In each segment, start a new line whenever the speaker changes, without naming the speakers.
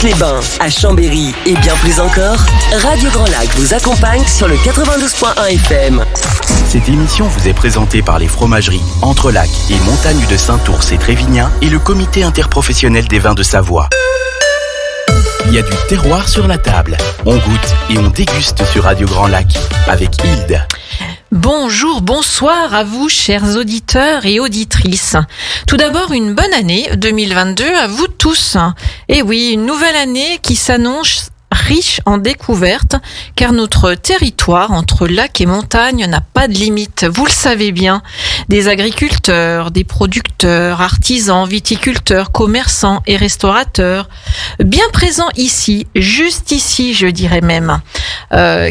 Aix-les-Bains, à Chambéry et bien plus encore, Radio Grand Lac vous accompagne sur le 92.1 FM.
Cette émission vous est présentée par les fromageries Entrelac et Montagne de Saint-Ours et Trévignin et le comité interprofessionnel des vins de Savoie. Il y a du terroir sur la table. On goûte et on déguste sur Radio Grand Lac avec Hilde.
Bonjour, bonsoir à vous, chers auditeurs et auditrices. Tout d'abord, une bonne année 2022 à vous tous. Et oui, une nouvelle année qui s'annonce riche en découvertes, car notre territoire entre lac et montagne n'a pas de limite. Vous le savez bien, des agriculteurs, des producteurs, artisans, viticulteurs, commerçants et restaurateurs, bien présents ici, juste ici, je dirais même,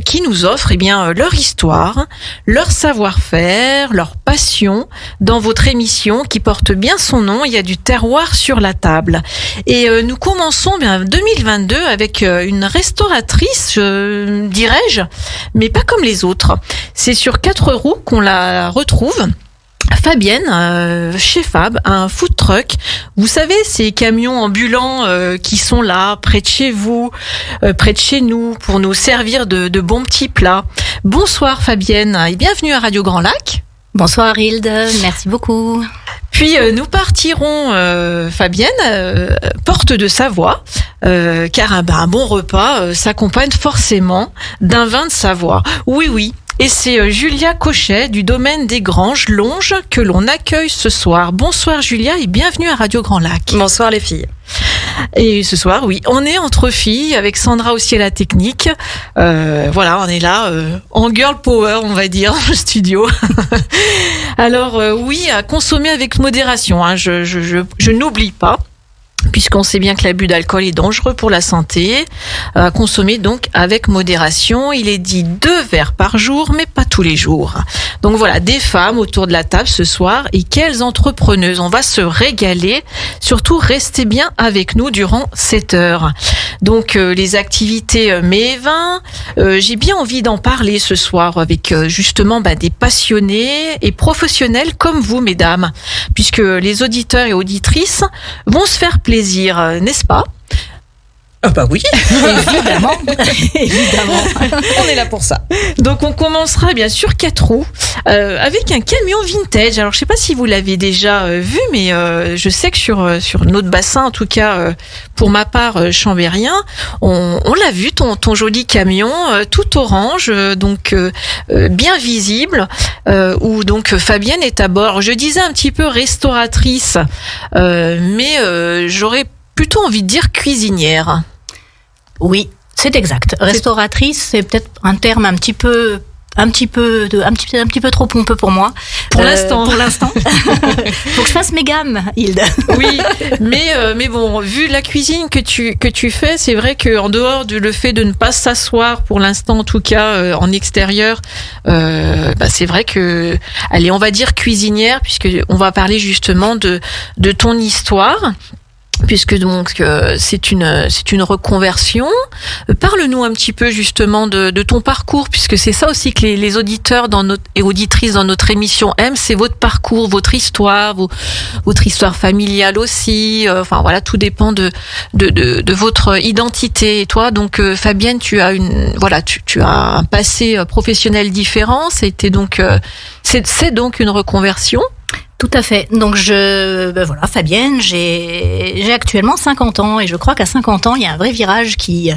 qui nous offrent leur histoire, leur savoir-faire, leur passion dans votre émission qui porte bien son nom. Il y a du terroir sur la table. Et nous commençons 2022 avec une restauratrice, dirais-je, mais pas comme les autres. C'est sur 4 roues qu'on la retrouve. Fabienne, chez Fab, un food truck. Vous savez, ces camions ambulants qui sont là, près de chez vous, près de chez nous, pour nous servir de bons petits plats. Bonsoir Fabienne et bienvenue à Radio Grand Lac.
Bonsoir Hilde, merci beaucoup.
Puis nous partirons, Fabienne, porte de Savoie, car un bon repas s'accompagne forcément d'un vin de Savoie. Oui. Et c'est Julia Cochet du domaine des Granges Longes que l'on accueille ce soir. Bonsoir Julia et bienvenue à Radio Grand Lac.
Bonsoir les filles.
Et ce soir, oui, on est entre filles avec Sandra aussi à la technique. On est là en girl power, on va dire, dans le studio. Alors oui, à consommer avec modération. Je n'oublie pas. Puisqu'on sait bien que l'abus d'alcool est dangereux pour la santé, à consommer donc avec modération. Il est dit 2 verres par jour, mais pas tous les jours. Donc voilà, des femmes autour de la table ce soir, et quelles entrepreneuses. On va se régaler. Surtout, restez bien avec nous durant 7 heures. Donc les activités mets et vins, j'ai bien envie d'en parler ce soir avec justement des passionnés et professionnels comme vous, mesdames, puisque les auditeurs et auditrices vont se faire plaisir, n'est-ce pas ?
Ah bah oui,
Évidemment.
on est là pour ça.
Donc on commencera bien sûr 4 roues avec un camion vintage. Alors je sais pas si vous l'avez déjà vu, mais je sais que sur notre bassin, en tout cas pour ma part chambérien, on l'a vu ton joli camion tout orange, donc bien visible, où donc Fabienne est à bord. Je disais un petit peu restauratrice, mais j'aurais plutôt envie de dire cuisinière.
Oui, c'est exact. Restauratrice, c'est peut-être un terme un petit peu trop pompeux pour moi.
Pour l'instant.
Faut que je fasse mes gammes, Hilde.
Oui, mais bon, vu la cuisine que tu fais, c'est vrai que en dehors le fait de ne pas s'asseoir pour l'instant, en tout cas en extérieur, c'est vrai que, allez, on va dire cuisinière, puisque on va parler justement de ton histoire. Puisque donc c'est une reconversion. Parle-nous un petit peu justement de ton parcours, puisque c'est ça aussi que les auditeurs et auditrices dans notre émission aiment, c'est votre parcours, votre histoire, votre histoire familiale aussi. Tout dépend de votre identité. Et toi, donc Fabienne, tu as tu as un passé professionnel différent. C'était donc c'est donc une reconversion.
Tout à fait. Donc Fabienne, j'ai actuellement 50 ans et je crois qu'à 50 ans, il y a un vrai virage qui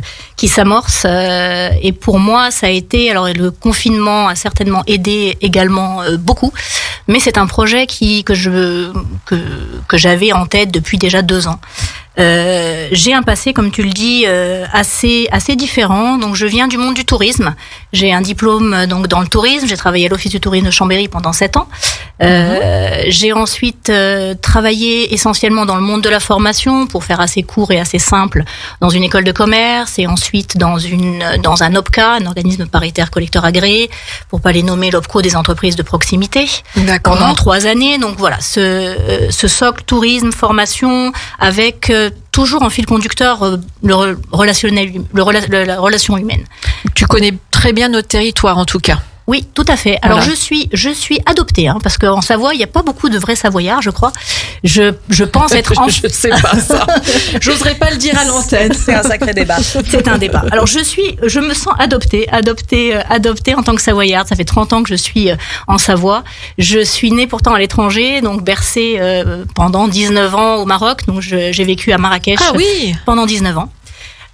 s'amorce et pour moi, ça a été, alors le confinement a certainement aidé également beaucoup, mais c'est un projet que j'avais en tête depuis déjà 2 ans. J'ai un passé, comme tu le dis, assez différent. Donc, je viens du monde du tourisme. J'ai un diplôme donc dans le tourisme. J'ai travaillé à l'Office du tourisme de Chambéry pendant 7 ans. J'ai ensuite travaillé essentiellement dans le monde de la formation, pour faire assez court et assez simple, dans une école de commerce, et ensuite dans un OPCA, un organisme paritaire collecteur agréé, pour pas les nommer, l'OPCO des entreprises de proximité.
D'accord.
Pendant 3 années. Donc voilà, ce socle tourisme, formation, avec toujours en fil conducteur la relation humaine.
Tu connais très bien notre territoire en tout cas.
Oui, tout à fait. Alors
Voilà.
je suis adoptée, hein, parce qu'en Savoie, il n'y a pas beaucoup de vrais Savoyards, je crois. Je pense être
Je sais pas ça. J'oserais pas le dire à l'antenne.
C'est un sacré débat.
C'est un débat. Alors je me sens adoptée en tant que Savoyarde. Ça fait 30 ans que je suis en Savoie. Je suis née pourtant à l'étranger, donc bercée pendant 19 ans au Maroc. Donc j'ai vécu à Marrakech
Ah oui.
pendant 19 ans.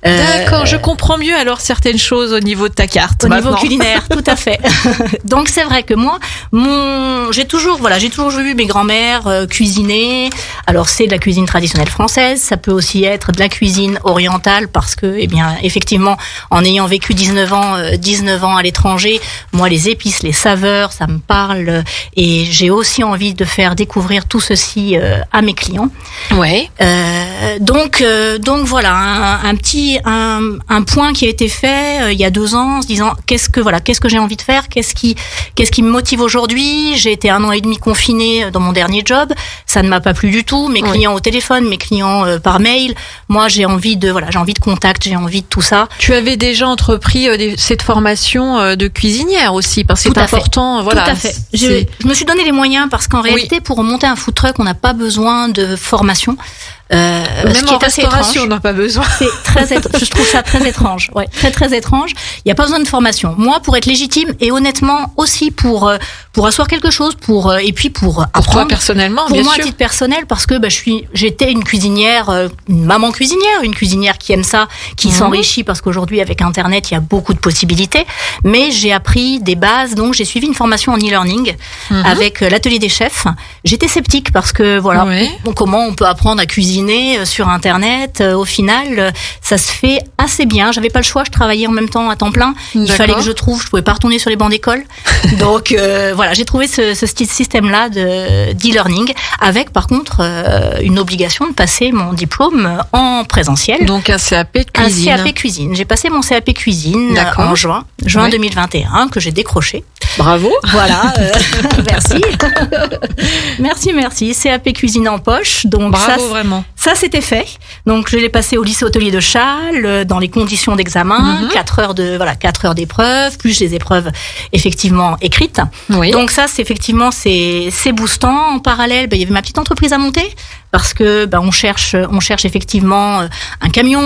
D'accord, je comprends mieux alors certaines choses au niveau de ta carte.
Au niveau
maintenant.
culinaire, tout à fait. Donc c'est vrai que moi, j'ai toujours vu mes grands-mères cuisiner. Alors c'est de la cuisine traditionnelle française, ça peut aussi être de la cuisine orientale parce que, eh bien, effectivement, en ayant vécu 19 ans à l'étranger, moi les épices, les saveurs, ça me parle et j'ai aussi envie de faire découvrir tout ceci à mes clients.
Ouais.
Donc voilà, un point qui a été fait il y a 2 ans en se disant qu'est-ce que j'ai envie de faire, qu'est-ce qui me motive aujourd'hui. J'ai été 1 an et demi confinée dans mon dernier job, ça ne m'a pas plu du tout. Mes clients au téléphone, mes clients par mail. Moi, j'ai envie de contact, j'ai envie de tout ça.
Tu avais déjà entrepris cette formation de cuisinière aussi, parce que
Tout
c'est
à fait.
important. Voilà.
Tout à fait. Je me suis donné les moyens parce qu'en réalité, pour monter un food truck, on n'a pas besoin de formation. Ce
Même
qui
en
est assez
restauration, on
étrange.
n'a pas besoin.
Je trouve ça très étrange. Ouais, très étrange. Il n'y a pas besoin de formation. Moi, pour être légitime et honnêtement aussi pour asseoir quelque chose, et puis pour apprendre.
Pour toi personnellement,
Pour
bien
moi,
sûr.
à titre personnel, parce que j'étais une cuisinière, une maman cuisinière, une cuisinière qui aime ça, qui s'enrichit parce qu'aujourd'hui avec Internet, il y a beaucoup de possibilités. Mais j'ai appris des bases, donc j'ai suivi une formation en e-learning avec l'atelier des chefs. J'étais sceptique parce que voilà,
Ouais.
comment on peut apprendre à cuisiner sur Internet. Au final, ça se fait assez bien. J'avais pas le choix, je travaillais en même temps à temps plein. Il
D'accord.
fallait que je pouvais pas retourner sur les bancs d'école. Donc voilà, j'ai trouvé ce système-là d'e-learning avec par contre une obligation de passer mon diplôme en présentiel.
Donc un CAP de
Un
cuisine.
CAP cuisine. J'ai passé mon CAP cuisine
D'accord.
en juin
Ouais.
2021 que j'ai décroché.
Bravo.
Voilà, merci. Merci. CAP cuisine en poche. Donc
Bravo vraiment.
ça c'était fait. Donc je l'ai passé au lycée hôtelier de Châles dans les conditions d'examen, 4 heures d'épreuves, plus les épreuves effectivement écrites.
Oui.
Donc ça c'est effectivement c'est boostant. En parallèle, il y avait ma petite entreprise à monter parce que on cherche effectivement un camion.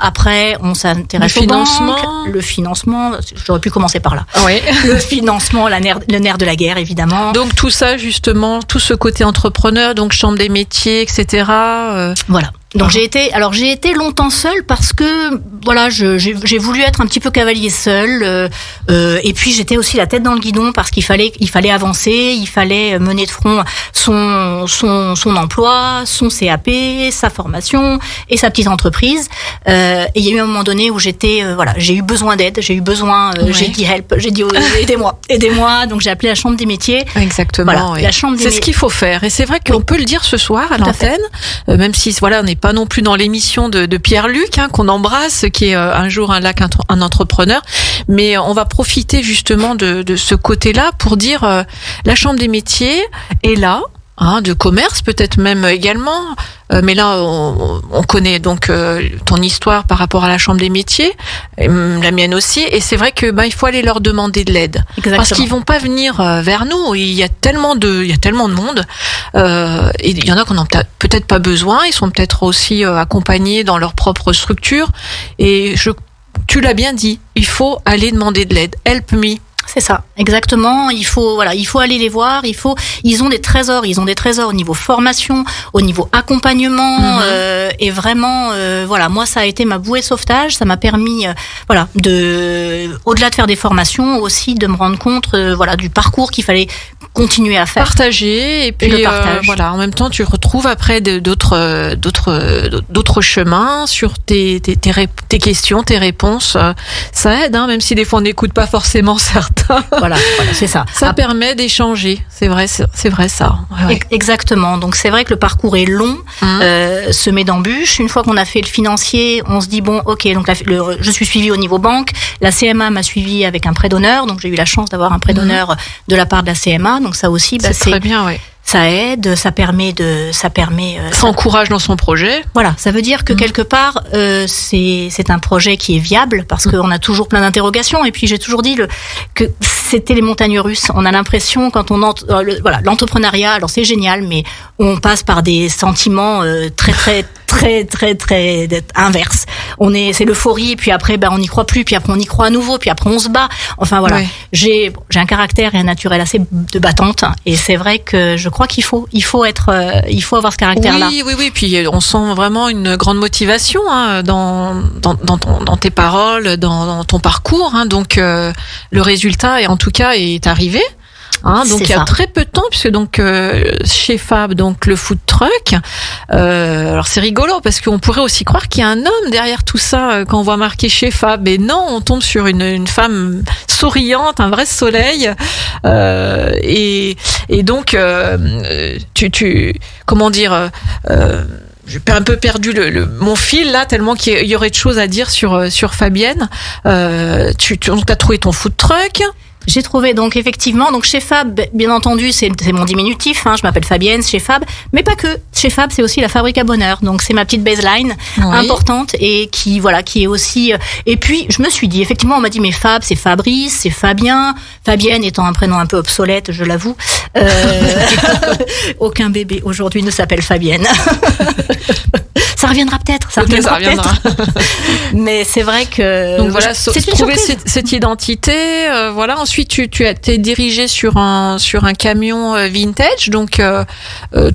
Après on s'intéresse
Le
au
financement.
le financement. J'aurais pu commencer par là.
Oui.
Le financement, le nerf de la guerre évidemment.
Donc tout ça justement, tout ce côté entrepreneur, donc chambre des métiers, etc.
Voilà. Donc j'ai été longtemps seule parce que voilà, j'ai voulu être un petit peu cavalier seul et puis j'étais aussi la tête dans le guidon parce qu'il fallait avancer, il fallait mener de front son emploi, son CAP, sa formation et sa petite entreprise. Et il y a eu un moment donné où j'ai eu besoin d'aide, j'ai dit help, j'ai dit aidez-moi. Donc j'ai appelé la chambre des métiers.
Exactement.
Voilà,
oui.
la chambre des
C'est ce qu'il faut faire. Et c'est vrai qu'on peut le dire ce soir à
Tout à fait.
l'antenne, même si voilà, on n'est pas non plus dans l'émission de Pierre-Luc, qu'on embrasse, qui est un jour un entrepreneur. Mais on va profiter justement de ce côté-là pour dire la Chambre des métiers est là. De commerce peut-être même également, mais là on connaît donc ton histoire par rapport à la Chambre des métiers, la mienne aussi, et c'est vrai que il faut aller leur demander de l'aide.
Exactement.
Parce qu'ils vont pas venir vers nous. Il y a tellement de monde. Et il y en a qu'on n'a peut-être pas besoin. Ils sont peut-être aussi accompagnés dans leur propre structure. Et tu l'as bien dit. Il faut aller demander de l'aide. Help me.
C'est ça, exactement. Il faut aller les voir. Ils ont des trésors au niveau formation, au niveau accompagnement, et vraiment, moi, ça a été ma bouée de sauvetage. Ça m'a permis, au-delà de faire des formations, aussi de me rendre compte, du parcours qu'il fallait continuer à faire.
Partager et puis
le partage.
en même temps tu retrouves après d'autres chemins sur tes questions, tes réponses. Ça aide, même si des fois on n'écoute pas forcément certains.
Voilà, c'est ça.
Ça permet d'échanger. C'est vrai ça. Ouais.
Exactement. Donc c'est vrai que le parcours est long, semé d'embûches. Une fois qu'on a fait le financier, on se dit bon, ok, donc je suis suivie au niveau banque. La CMA m'a suivie avec un prêt d'honneur, donc j'ai eu la chance d'avoir un prêt d'honneur de la part de la CMA. Donc ça aussi,
c'est très bien, oui.
Ça aide, ça permet.
Ça encourage dans son projet.
Voilà, ça veut dire que quelque part, c'est un projet qui est viable parce qu'on a toujours plein d'interrogations. Et puis j'ai toujours dit que c'était les montagnes russes. On a l'impression quand on voilà, l'entrepreneuriat, alors c'est génial, mais on passe par des sentiments très inverses. C'est l'euphorie, puis après on n'y croit plus, puis après on y croit à nouveau, puis après on se bat. Enfin voilà, ouais. J'ai un caractère et un naturel assez de battante, et c'est vrai que je crois qu'il faut avoir ce caractère-là.
Oui, puis on sent vraiment une grande motivation dans tes paroles, dans ton parcours, donc le résultat en tout cas est arrivé. Donc il y a très peu de temps, puisque donc chez Fab, donc le food truck, alors c'est rigolo parce qu'on pourrait aussi croire qu'il y a un homme derrière tout ça quand on voit marqué chez Fab, et non, on tombe sur une femme souriante, un vrai soleil, et donc tu comment dire, j'ai un peu perdu mon fil là, tellement qu'il y aurait de choses à dire sur Fabienne. Tu as trouvé ton food truck.
J'ai trouvé donc effectivement, donc chez Fab, bien entendu, c'est mon diminutif, je m'appelle Fabienne chez Fab, mais pas que. Chez Fab, c'est aussi la fabrique à bonheur, donc c'est ma petite baseline importante et qui est aussi. Et puis je me suis dit, effectivement, on m'a dit mais Fab, c'est Fabrice, c'est Fabien, Fabienne étant un prénom un peu obsolète, je l'avoue. Aucun bébé aujourd'hui ne s'appelle Fabienne. Ça reviendra peut-être. Ça reviendra. Mais c'est vrai que.
Donc voilà, trouver cette identité, voilà. Ensuite, tu t'es dirigé sur un camion vintage, donc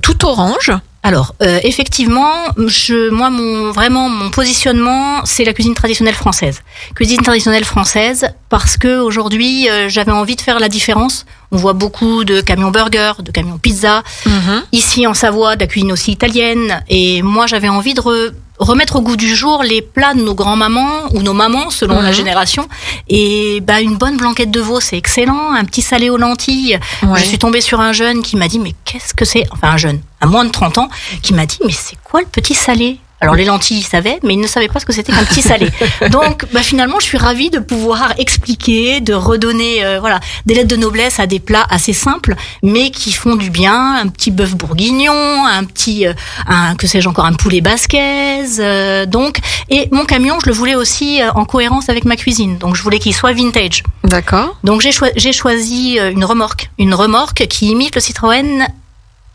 tout orange.
Alors, effectivement, mon positionnement, c'est la cuisine traditionnelle française. Cuisine traditionnelle française, parce que aujourd'hui, j'avais envie de faire la différence. On voit beaucoup de camions burgers, de camions pizza. Ici, en Savoie, de la cuisine aussi italienne. Et moi, j'avais envie de remettre au goût du jour les plats de nos grands-mamans ou nos mamans, selon la génération. Et une bonne blanquette de veau, c'est excellent. Un petit salé aux lentilles. Ouais. Je suis tombée sur un jeune qui m'a dit, mais qu'est-ce que c'est? Enfin, un jeune, à moins de 30 ans, qui m'a dit, mais c'est quoi le petit salé? Alors les lentilles, il savait, mais il ne savait pas ce que c'était qu'un petit salé. Donc finalement, je suis ravie de pouvoir expliquer, de redonner des lettres de noblesse à des plats assez simples, mais qui font du bien. Un petit bœuf bourguignon, un poulet basquaise. Et mon camion, je le voulais aussi en cohérence avec ma cuisine. Donc je voulais qu'il soit vintage.
D'accord.
Donc j'ai choisi une remorque qui imite le Citroën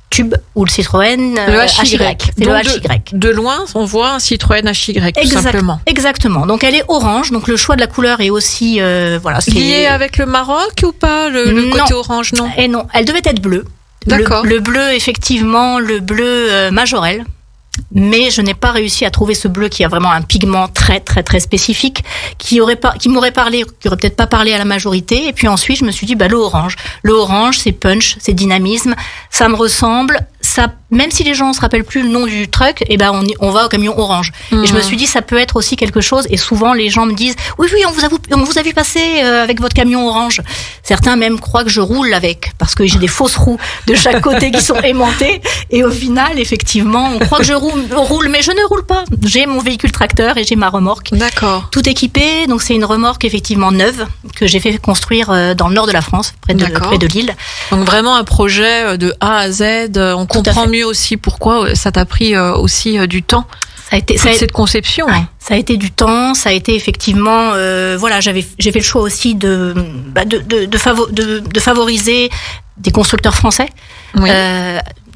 Tube ou le Citroën HY.
C'est le HY. De loin, on voit un Citroën HY, tout simplement.
Exactement. Donc elle est orange. Donc le choix de la couleur est aussi
lié avec le Maroc ou pas, le côté orange, non?
Et non, elle devait être bleue.
D'accord.
Le bleu, effectivement, le bleu Majorel. Mais je n'ai pas réussi à trouver ce bleu qui a vraiment un pigment très très très spécifique, qui m'aurait peut-être pas parlé à la majorité. Et puis ensuite je me suis dit le orange c'est punch, c'est dynamisme, ça me ressemble. Ça, même si les gens ne se rappellent plus le nom du truck, on va au camion orange. Et je me suis dit, ça peut être aussi quelque chose. Et souvent, les gens me disent, oui, on vous a vu passer avec votre camion orange. Certains même croient que je roule avec, parce que j'ai des fausses roues de chaque côté qui sont aimantées. Et au final, effectivement, on croit que je roule, mais je ne roule pas. J'ai mon véhicule tracteur et j'ai ma remorque.
D'accord.
Tout équipé. Donc c'est une remorque effectivement neuve que j'ai fait construire dans le nord de la France, près de Lille.
Donc vraiment un projet de A à Z. On comprend mieux aussi pourquoi ça t'a pris aussi du temps. Cette conception.
Ouais, ça a été du temps, ça a été effectivement, j'ai fait le choix aussi de favoriser des constructeurs français. Oui.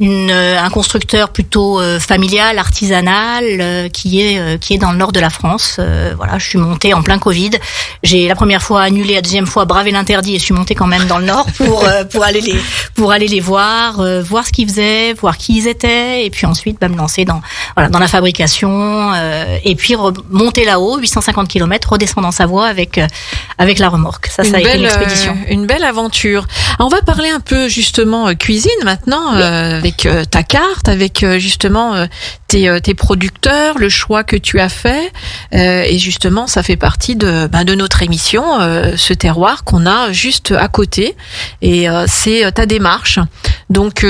Un constructeur plutôt familial, artisanal, qui est dans le nord de la France. Je suis montée en plein Covid. J'ai la première fois annulé, la deuxième fois bravé l'interdit et je suis montée quand même dans le nord pour aller les voir ce qu'ils faisaient, voir qui ils étaient, et puis ensuite me lancer dans la fabrication, et puis remonter là-haut, 850 km, redescendre en Savoie avec la remorque. Ça a été une expédition.
Une belle aventure. Alors, on va parler un peu justement cuisine maintenant, avec ta carte, avec justement tes producteurs, le choix que tu as fait, et justement ça fait partie de notre émission, ce terroir qu'on a juste à côté, et c'est ta démarche. Donc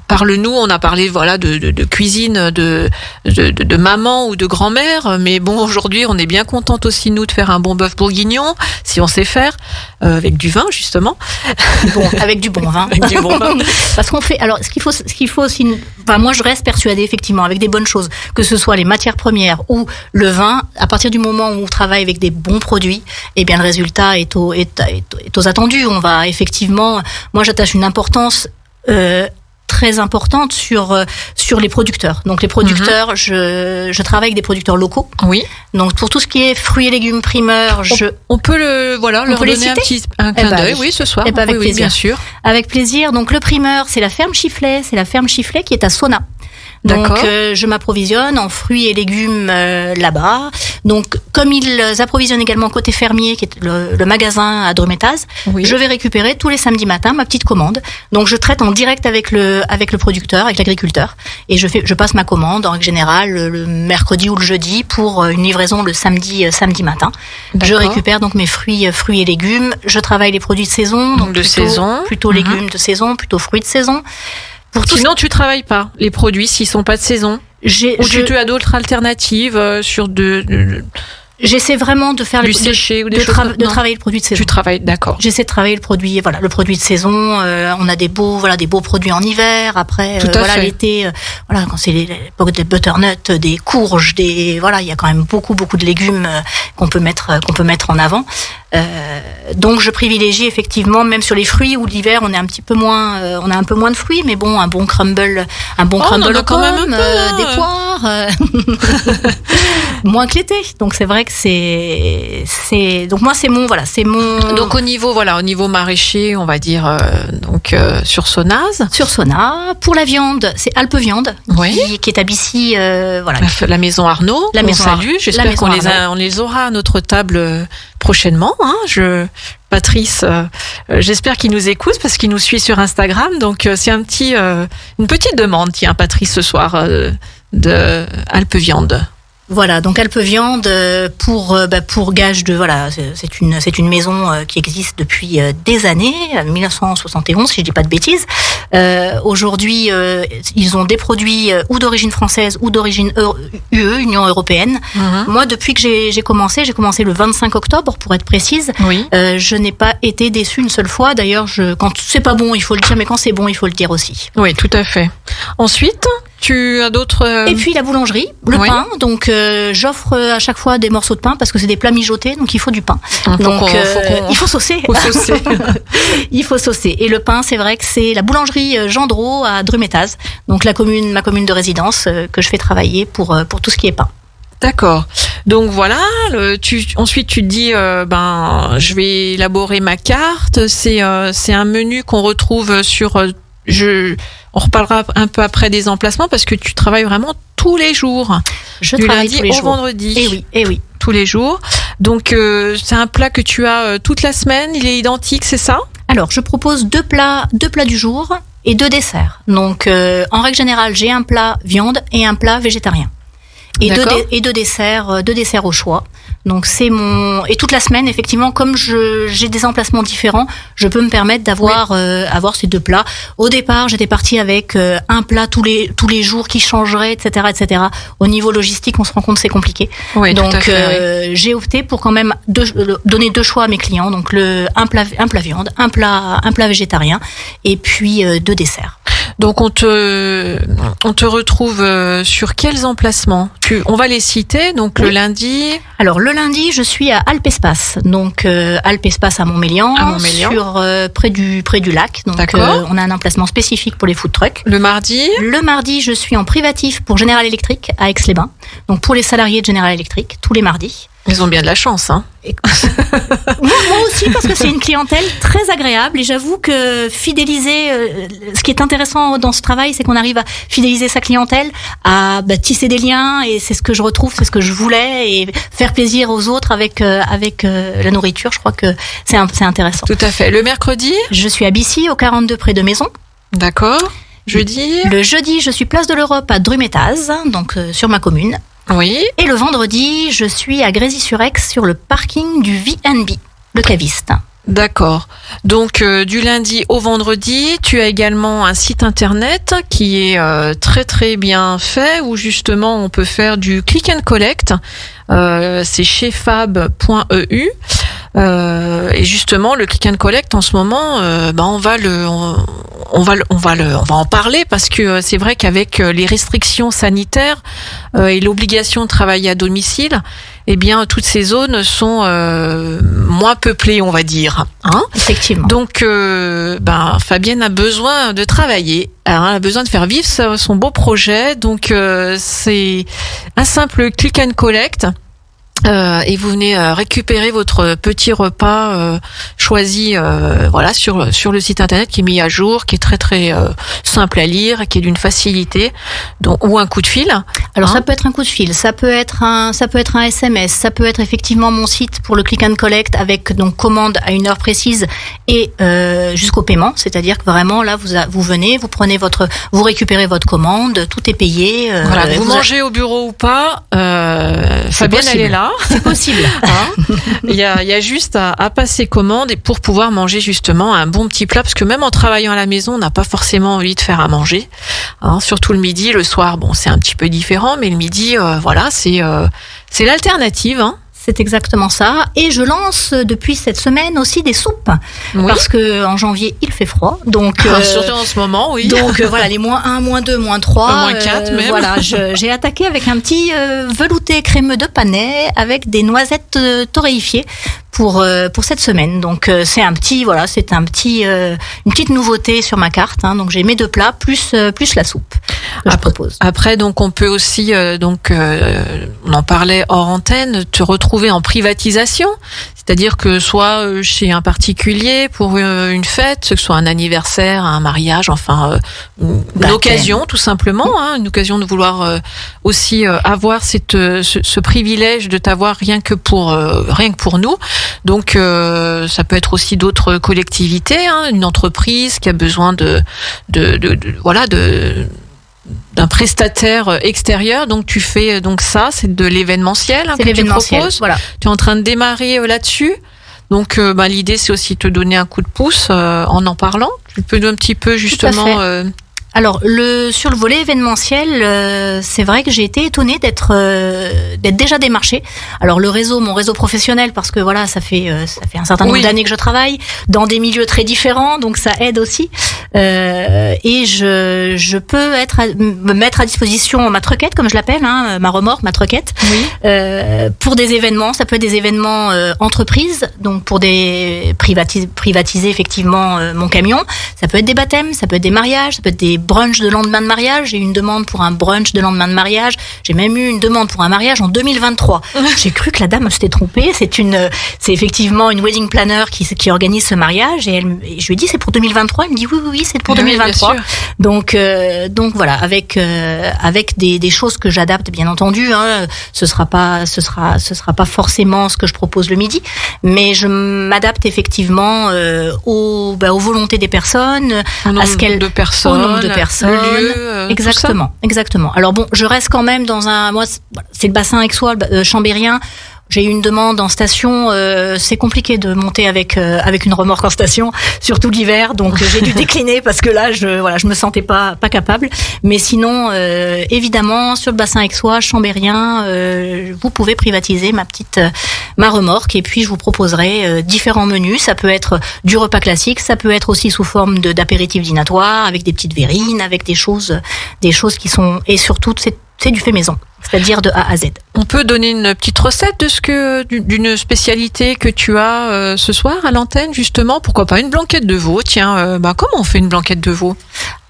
parle-nous, on a parlé de cuisine de maman ou de grand-mère, mais bon, aujourd'hui on est bien contente aussi nous de faire un bon bœuf bourguignon, si on sait faire, avec du vin justement.
Bon, avec du bon vin.
Avec du bon vin.
Parce qu'on fait, alors, ce qu'il faut aussi, enfin, moi, je reste persuadée, effectivement, avec des bonnes choses, que ce soit les matières premières ou le vin, à partir du moment où on travaille avec des bons produits, eh bien, le résultat est aux attendus. On va effectivement, moi, j'attache une importance, très importante sur les producteurs. Donc les producteurs, je travaille avec des producteurs locaux.
Oui.
Donc pour tout ce qui est fruits et légumes primeurs,
on peut leur donner un clin d'œil, oui, ce soir.
Avec plaisir.
Oui, bien sûr.
Avec plaisir. Donc le primeur, c'est la ferme Chifflet, qui est à Sona. Donc je m'approvisionne en fruits et légumes là-bas. Donc comme ils approvisionnent également côté fermier, qui est le magasin à Drumettaz, je vais récupérer tous les samedis matins ma petite commande. Donc je traite en direct avec le producteur, avec l'agriculteur, et je passe ma commande en règle générale le mercredi ou le jeudi pour une livraison le samedi matin. Je récupère donc mes fruits et légumes. Je travaille les produits de saison, donc plutôt légumes de saison, plutôt fruits de saison.
Sinon, tu travailles pas les produits s'ils sont pas de saison. Tu as d'autres alternatives sur
J'essaie vraiment de faire
du séché ou des choses
de travailler le produit de saison.
Tu travailles, d'accord.
J'essaie de travailler le produit de saison. On a des beaux produits en hiver. Après, l'été, quand c'est l'époque des butternuts, des courges, il y a quand même beaucoup de légumes qu'on peut mettre en avant. Donc je privilégie effectivement, même sur les fruits où l'hiver on a un peu moins de fruits, mais bon, un bon crumble aux pommes, des poires, moins que l'été. Donc c'est vrai que donc moi c'est mon.
Donc au niveau maraîcher, on va dire sur Sonaz.
Sur Sona. Pour la viande, c'est Alpe Viande qui est à Bissy.
La maison Arnaud.
La maison
salue. J'espère qu'on les aura à notre table prochainement. Patrice, j'espère qu'il nous écoute parce qu'il nous suit sur Instagram. Donc c'est une petite demande, Patrice, ce soir de Alpe Viande.
Voilà, donc Alpe Viande pour gage de c'est une maison qui existe depuis des années, 1971 si je dis pas de bêtises. Aujourd'hui, ils ont des produits ou d'origine française ou d'origine UE, Union européenne. Moi, depuis que j'ai commencé le 25 octobre pour être précise. Je n'ai pas été déçue une seule fois. D'ailleurs, quand c'est pas bon, il faut le dire, mais quand c'est bon, il faut le dire aussi.
Oui, tout à fait. Ensuite, tu as d'autres...
Et puis la boulangerie, le pain. Donc j'offre à chaque fois des morceaux de pain parce que c'est des plats mijotés, donc il faut du pain. Donc il faut saucer. Il faut saucer. Et le pain, c'est vrai que c'est la boulangerie Gendreau à Drumettaz, donc ma commune de résidence que je fais travailler pour tout ce qui est pain.
D'accord. Donc voilà. Ensuite, tu te dis, je vais élaborer ma carte. C'est un menu qu'on retrouve sur. On reparlera un peu après des emplacements parce que tu travailles vraiment tous les jours.
Je
du
travaille
lundi
tous les
au
jours.
vendredi.
Eh oui.
Tous les jours. Donc c'est un plat que tu as toute la semaine. Il est identique, c'est ça ?
Alors je propose deux plats du jour et 2 desserts. Donc en règle générale, j'ai un plat viande et un plat végétarien. Et deux desserts au choix. Donc et toute la semaine, effectivement, comme j'ai des emplacements différents, je peux me permettre d'avoir ces 2 plats. Au départ, j'étais partie avec un plat tous les jours qui changerait, etc. Au niveau logistique, on se rend compte que c'est compliqué.
Oui,
donc
tout à fait,
j'ai opté pour quand même donner 2 choix à mes clients. Donc un plat viande, un plat végétarien, et puis 2 desserts.
Donc on te retrouve sur quels emplacements ? On va les citer. Donc le lundi.
Alors le lundi, je suis à Alpespace. Donc Alpespace à Montmélian. Sur près du lac. Donc on a un emplacement spécifique pour les food trucks.
Le mardi,
je suis en privatif pour General Electric à Aix-les-Bains. Donc pour les salariés de General Electric tous les mardis.
Ils ont bien de la chance, hein.
Moi aussi, parce que c'est une clientèle très agréable et j'avoue que fidéliser, ce qui est intéressant dans ce travail, c'est qu'on arrive à fidéliser sa clientèle, à tisser des liens, et c'est ce que je retrouve, c'est ce que je voulais, et faire plaisir aux autres avec la nourriture. Je crois que c'est intéressant.
Tout à fait. Le mercredi,
je suis à Bissy, au 42 près de Maison.
D'accord. Jeudi,
le jeudi, je suis place de l'Europe à Drumettaz, donc sur ma commune.
Oui.
Et le vendredi, je suis à Grésy-sur-Aix sur le parking du V&B, le caviste.
D'accord. Donc du lundi au vendredi, tu as également un site internet qui est très très bien fait où justement on peut faire du click and collect. C'est chez fab.eu. Et justement, le click and collect en ce moment, on va en parler parce que c'est vrai qu'avec les restrictions sanitaires et l'obligation de travailler à domicile, eh bien toutes ces zones sont moins peuplées, on va dire. Hein,
effectivement.
Donc, Fabienne a besoin de travailler, a besoin de faire vivre son beau projet. Donc, c'est un simple click and collect. Et vous venez récupérer votre petit repas choisi sur le site internet qui est mis à jour, qui est très très simple à lire, qui est d'une facilité, ou un coup de fil.
Alors ça peut être un coup de fil, ça peut être un SMS, ça peut être effectivement mon site pour le click and collect avec donc commande à une heure précise et jusqu'au paiement, c'est-à-dire que vraiment là vous venez, vous récupérez votre commande, tout est payé.
Vous mangez au bureau ou pas, Fabienne elle est là.
C'est possible.
Il y a juste à passer commande et pour pouvoir manger justement un bon petit plat, parce que même en travaillant à la maison, on n'a pas forcément envie de faire à manger. Surtout le midi, le soir, c'est un petit peu différent, mais le midi, c'est l'alternative.
C'est exactement ça. Et je lance depuis cette semaine aussi des soupes.
Oui.
Parce que en janvier, il fait froid. Donc,
surtout en ce moment, oui.
Donc voilà, les -1, -2, -3.
-4 même.
Voilà, j'ai attaqué avec un petit velouté crémeux de panais avec des noisettes torréfiées pour cette semaine. Donc c'est une petite nouveauté sur ma carte. Donc j'ai mes 2 plats plus la soupe que je propose.
Après, donc on peut aussi on en parlait hors antenne, te retrouver en privatisation, c'est-à-dire que soit chez un particulier pour une fête, que ce soit un anniversaire, un mariage, une occasion tout simplement, une occasion de vouloir aussi avoir ce privilège de t'avoir rien que pour nous. Donc ça peut être aussi d'autres collectivités, une entreprise qui a besoin d'un prestataire extérieur. Donc tu fais ça, c'est de l'événementiel que tu proposes. Voilà. Tu es en train de démarrer là-dessus. Donc l'idée c'est aussi de te donner un coup de pouce en parlant. Tu peux un petit peu justement.
Alors sur le volet événementiel, c'est vrai que j'ai été étonnée d'être déjà démarchée. Alors mon réseau professionnel, parce que voilà, ça fait un certain nombre d'années que je travaille dans des milieux très différents, donc ça aide aussi. Et je peux me mettre à disposition ma truquette, comme je l'appelle, ma remorque, ma truquette, pour des événements. Ça peut être des événements entreprises, donc pour privatiser effectivement mon camion. Ça peut être des baptêmes, ça peut être des mariages, ça peut être des brunch de lendemain de mariage. J'ai eu une demande pour un brunch de lendemain de mariage. J'ai même eu une demande pour un mariage en 2023. J'ai cru que la dame s'était trompée. C'est effectivement une wedding planner qui organise ce mariage et je lui ai dit c'est pour 2023. Elle me dit oui, c'est pour 2023. Donc voilà, avec des choses que j'adapte bien entendu. Ce sera pas forcément ce que je propose le midi, mais je m'adapte effectivement aux volontés des personnes, au nombre de personnes, le lieu, exactement. Alors je reste quand même moi c'est le bassin aixois, chambérien. J'ai eu une demande en station, c'est compliqué de monter avec une remorque en station, surtout l'hiver, donc j'ai dû décliner parce que là je me sentais pas capable. Mais sinon, évidemment, sur le bassin aixois, chambérien, vous pouvez privatiser ma remorque et puis je vous proposerai différents menus. Ça peut être du repas classique, ça peut être aussi sous forme d'apéritif dînatoire avec des petites verrines, avec des choses qui sont, et surtout c'est du fait maison, c'est-à-dire de A à Z.
On peut donner une petite recette d'une spécialité que tu as ce soir à l'antenne, justement. Pourquoi pas une blanquette de veau? Tiens, comment on fait une blanquette de veau?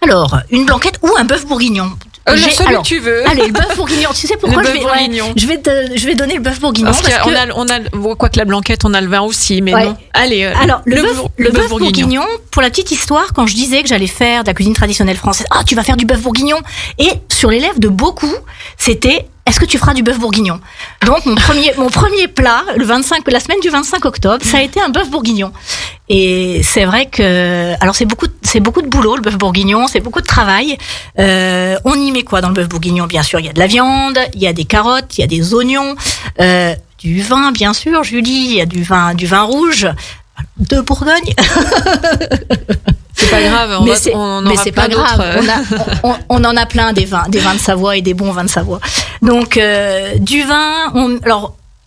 Alors, une blanquette ou un bœuf bourguignon.
Que tu veux.
Allez, le bœuf bourguignon. Tu sais pourquoi je vais donner le bœuf bourguignon
parce que quoi que la blanquette, on a le vin aussi, mais non. Allez.
Alors le bœuf bourguignon. Pour la petite histoire, quand je disais que j'allais faire de la cuisine traditionnelle française, tu vas faire du bœuf bourguignon. Et sur les lèvres de beaucoup, c'était est-ce que tu feras du bœuf bourguignon? Donc mon premier plat, la semaine du 25 octobre, ça a été un bœuf bourguignon. Et c'est vrai que c'est beaucoup de boulot le bœuf bourguignon, c'est beaucoup de travail. On y met quoi dans le bœuf bourguignon? Bien sûr, il y a de la viande, il y a des carottes, il y a des oignons, du vin bien sûr, Julie, il y a du vin rouge de Bourgogne.
C'est pas grave,
c'est pas grave. On en a plein des vins de Savoie et des bons vins de Savoie. Donc du vin,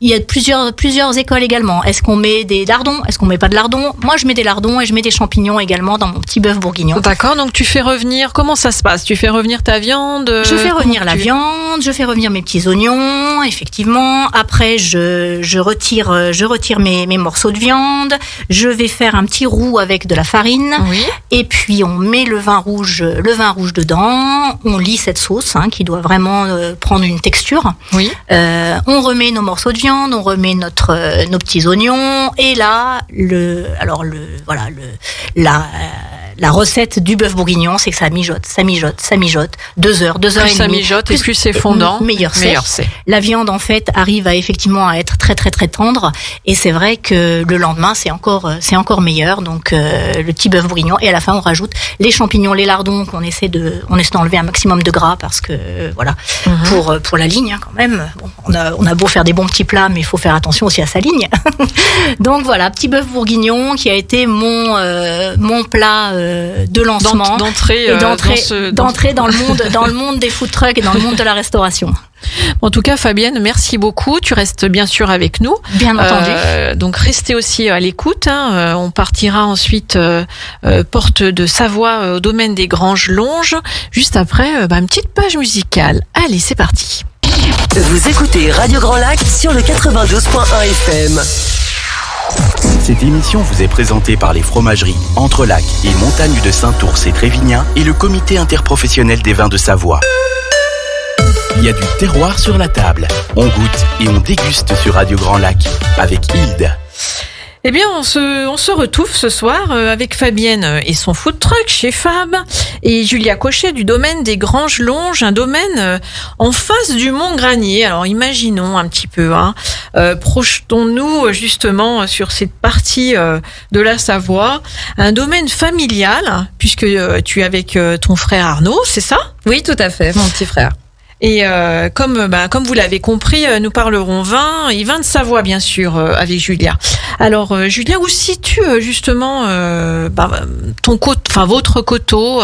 il y a plusieurs écoles également. Est-ce qu'on met des lardons? Est-ce qu'on met pas de lardons? Moi, je mets des lardons et je mets des champignons également dans mon petit bœuf bourguignon.
D'accord, donc tu fais revenir, comment ça se passe? Tu fais revenir ta viande?
Je fais revenir la viande, je fais revenir mes petits oignons, effectivement. Après, je retire mes morceaux de viande. Je vais faire un petit roux avec de la farine.
Oui.
Et puis, on met le vin rouge dedans. On lit cette sauce, qui doit vraiment prendre une texture.
Oui.
On remet nos morceaux de viande, on remet nos petits oignons, et là, la recette du bœuf bourguignon, c'est que ça mijote. 2 heures et demie.
Ça mijote et plus c'est fondant,
meilleur c'est. La viande, en fait, arrive effectivement à être très, très, très tendre, et c'est vrai que le lendemain, c'est encore meilleur. Donc, le petit bœuf bourguignon, et à la fin, on rajoute les champignons, les lardons, qu'on essaie d'enlever un maximum de gras, parce que, pour la ligne, quand même. Bon, on a beau faire des bons petits plats, mais il faut faire attention aussi à sa ligne. Donc voilà, petit bœuf bourguignon qui a été mon plat de lancement, d'entrée dans le monde des food trucks et dans le monde de la restauration.
En tout cas, Fabienne, merci beaucoup. Tu restes bien sûr avec nous.
Bien entendu.
Donc restez aussi à l'écoute. On partira ensuite porte de Savoie au domaine des Granges-Longes. Juste après, une petite page musicale. Allez, c'est parti.
Vous écoutez Radio Grand Lac sur le 92.1 FM.
Cette émission vous est présentée par les fromageries Entrelac et Montagne de Saint-Ours et Trévignien et le comité interprofessionnel des vins de Savoie. Il y a du terroir sur la table. On goûte et on déguste sur Radio Grand Lac avec Hilde.
Eh bien, on se retrouve ce soir avec Fabienne et son food truck chez Fab et Julia Cochet du domaine des Granges-Longes, un domaine en face du Mont Granier. Alors, imaginons un petit peu, projetons-nous justement sur cette partie de la Savoie, un domaine familial, puisque tu es avec ton frère Arnaud, c'est ça?
Oui, tout à fait, mon petit frère.
Et comme vous l'avez compris, nous parlerons vin et vin de Savoie, bien sûr, avec Julia. Alors, Julia, où situe justement votre coteau?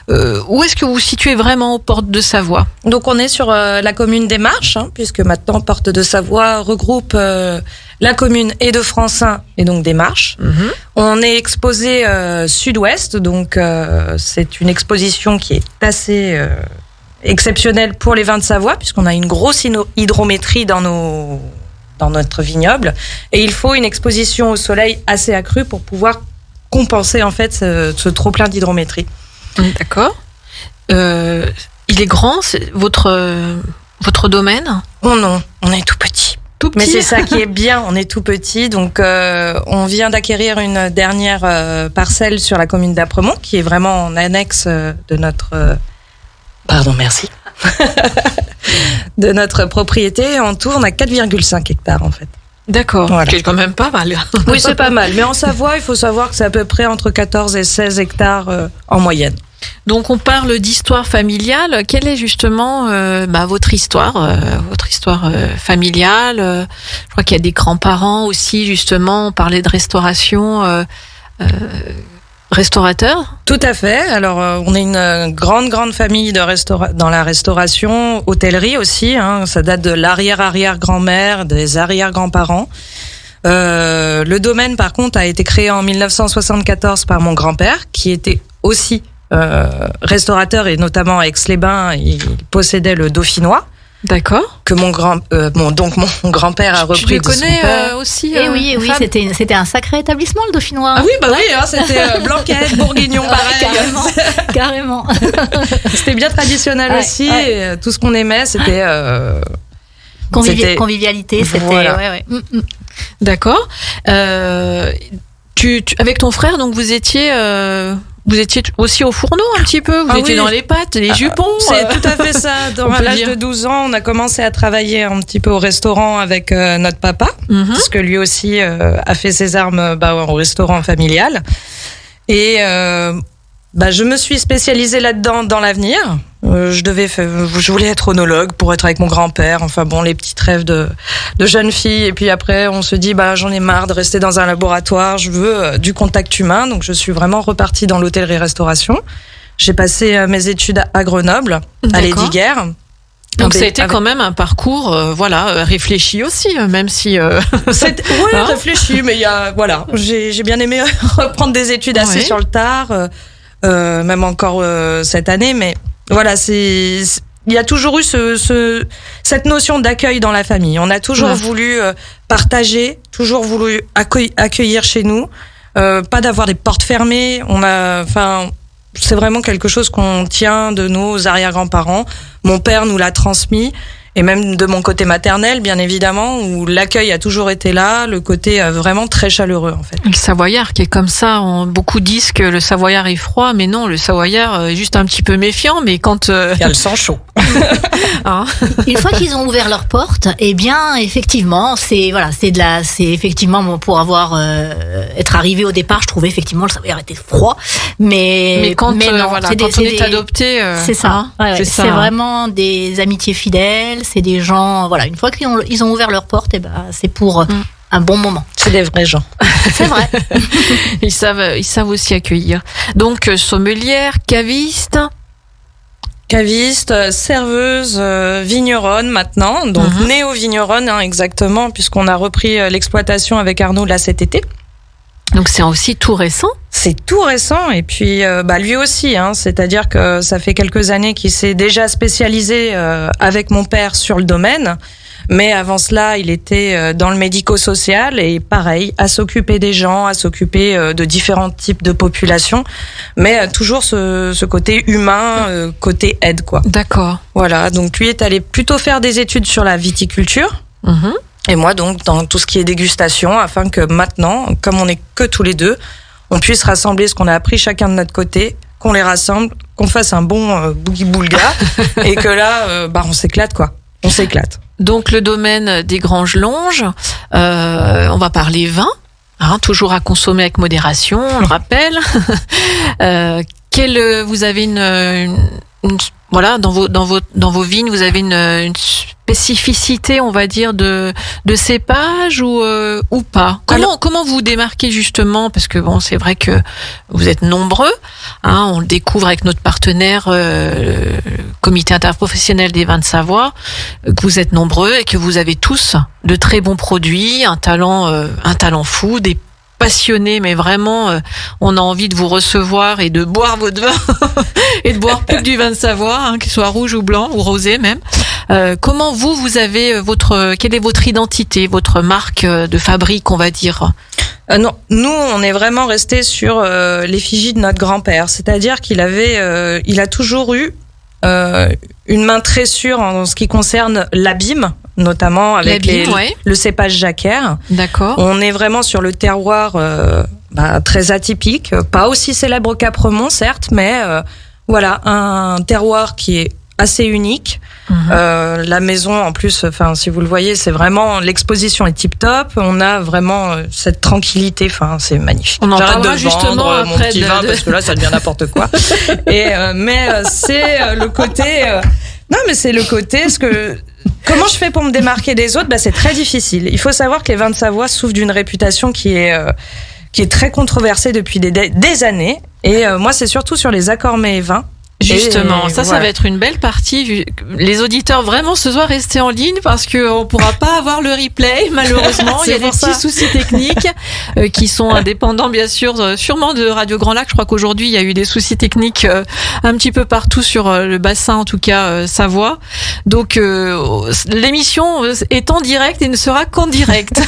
Où est-ce que vous vous situez vraiment aux portes de Savoie?
Donc, on est sur la commune des Marches, puisque maintenant, Porte de Savoie regroupe la commune et de Francin et donc des Marches. Mm-hmm. On est exposé sud-ouest, donc c'est une exposition qui est assez exceptionnelle pour les vins de Savoie, puisqu'on a une grosse hydrométrie dans notre vignoble, et il faut une exposition au soleil assez accrue pour pouvoir compenser en fait ce trop plein d'hydrométrie.
D'accord. Il est grand, c'est votre domaine?
Oh non, on est tout petit.
Tout petit.
Mais c'est ça qui est bien, on est tout petit. Donc on vient d'acquérir une dernière parcelle sur la commune d'Apremont, qui est vraiment en annexe de notre de notre propriété. En tout, on a 4,5 hectares en fait.
D'accord,
voilà.
C'est quand même pas mal.
Oui, c'est pas mal. Mais en Savoie, il faut savoir que c'est à peu près entre 14 et 16 hectares en moyenne.
Donc on parle d'histoire familiale. Quelle est justement votre histoire familiale? Je crois qu'il y a des grands-parents aussi, justement. On parlait de restauration. Restaurateur?
Tout à fait. Alors, on est une grande famille dans la restauration, hôtellerie aussi. Ça date de l'arrière-arrière-grand-mère, des arrière-grands-parents. Le domaine, par contre, a été créé en 1974 par mon grand-père, qui était aussi restaurateur, et notamment à Aix-les-Bains, il possédait le Dauphinois.
D'accord.
Que mon grand-père a repris.
Tu le connais aussi.
Oui, c'était un sacré établissement, le Dauphinois.
Ah oui, c'était Blanquette, Bourguignon, pareil.
Carrément.
C'était bien traditionnel aussi.
Ouais.
Et tout ce qu'on aimait, c'était
convivialité. C'était.
Voilà.
Ouais.
D'accord. Avec ton frère, donc vous étiez aussi au fourneau un petit peu, vous étiez dans les pâtes, les jupons.
C'est tout à fait ça. À l'âge de 12 ans, on a commencé à travailler un petit peu au restaurant avec notre papa, parce que lui aussi a fait ses armes au restaurant familial. Et je me suis spécialisée là-dedans dans l'avenir. Je voulais être onologue pour être avec mon grand-père. Enfin bon, les petits rêves de jeune fille. Et puis après, on se dit, j'en ai marre de rester dans un laboratoire. Je veux du contact humain. Donc, je suis vraiment repartie dans l'hôtellerie-restauration. J'ai passé mes études à Grenoble, à l'Hédiguerre.
Donc ça a été quand même un parcours, réfléchi aussi, même si.
Réfléchi, mais j'ai bien aimé reprendre des études assez sur le tard, même encore cette année, mais voilà, il y a toujours eu cette notion d'accueil dans la famille. On a toujours voulu partager, toujours voulu accueillir chez nous, pas d'avoir des portes fermées. C'est vraiment quelque chose qu'on tient de nos arrière-grands-parents. Mon père nous l'a transmis. Et même de mon côté maternel, bien évidemment, où l'accueil a toujours été là, le côté vraiment très chaleureux, en fait.
Le Savoyard qui est comme ça, beaucoup disent que le Savoyard est froid, mais non, le Savoyard est juste un petit peu méfiant, mais quand...
Il y a le sang chaud.
Une fois qu'ils ont ouvert leurs portes, eh bien, effectivement, c'est effectivement, pour être arrivé au départ, je trouvais effectivement le Savoyard était froid, mais
quand on est adopté,
c'est ça. C'est vraiment des amitiés fidèles. C'est des gens, une fois qu'ils ont ouvert leurs portes, c'est pour un bon moment.
C'est des vrais gens.
C'est vrai.
Ils savent aussi accueillir. Donc, sommelière, caviste,
serveuse, vigneronne maintenant. Donc, néo-vigneronne, exactement, puisqu'on a repris l'exploitation avec Arnaud là cet été.
Donc c'est aussi tout récent.
C'est tout récent et puis lui aussi, c'est-à-dire que ça fait quelques années qu'il s'est déjà spécialisé avec mon père sur le domaine, mais avant cela il était dans le médico-social et pareil, à s'occuper des gens, à s'occuper de différents types de populations, mais toujours ce côté humain, côté aide quoi.
D'accord.
Voilà, donc lui est allé plutôt faire des études sur la viticulture. Et moi, donc, dans tout ce qui est dégustation, afin que maintenant, comme on n'est que tous les deux, on puisse rassembler ce qu'on a appris chacun de notre côté, qu'on les rassemble, qu'on fasse un bon boogie-boulga, et que là, on s'éclate, quoi. On s'éclate.
Donc, le domaine des Granges-Longes, on va parler vin, toujours à consommer avec modération, on le rappelle. Vous avez dans vos vignes, vous avez une spécificité, on va dire, de cépage ou pas. Comment vous démarquez justement, parce que c'est vrai que vous êtes nombreux, on le découvre avec notre partenaire, le Comité interprofessionnel des vins de Savoie, que vous êtes nombreux et que vous avez tous de très bons produits, un talent fou, des passionnés, mais vraiment, on a envie de vous recevoir et de boire votre vin et de boire plus que du vin de Savoie, qu'il soit rouge ou blanc ou rosé même. Comment vous avez quelle est votre identité, votre marque de fabrique, on va dire?
Non, nous, on est vraiment resté sur l'effigie de notre grand-père, c'est-à-dire qu'il a toujours eu une main très sûre en ce qui concerne l'abîme, notamment avec le cépage jacquère.
D'accord.
On est vraiment sur le terroir très atypique, pas aussi célèbre qu'Apremont, certes, mais un terroir qui est assez unique. La maison, en plus, si vous le voyez, c'est vraiment, l'exposition est tip top. On a vraiment cette tranquillité. C'est magnifique.
On en
J'arrête
parlera
de
justement
vendre mon
après
petit vin parce que là, ça devient n'importe quoi. Mais c'est le côté. Non, mais c'est le côté. Comment je fais pour me démarquer des autres? C'est très difficile. Il faut savoir que les vins de Savoie souffrent d'une réputation qui est très controversée depuis des années. Et moi, c'est surtout sur les accords mets et vins.
Justement, ça va être une belle partie. Les auditeurs, vraiment, ce soir, restez en ligne parce qu'on pourra pas avoir le replay, malheureusement. Il y a des petits soucis techniques qui sont indépendants, bien sûr, sûrement de Radio Grand Lac. Je crois qu'aujourd'hui, il y a eu des soucis techniques un petit peu partout sur le bassin, en tout cas Savoie. Donc, l'émission est en direct et ne sera qu'en direct.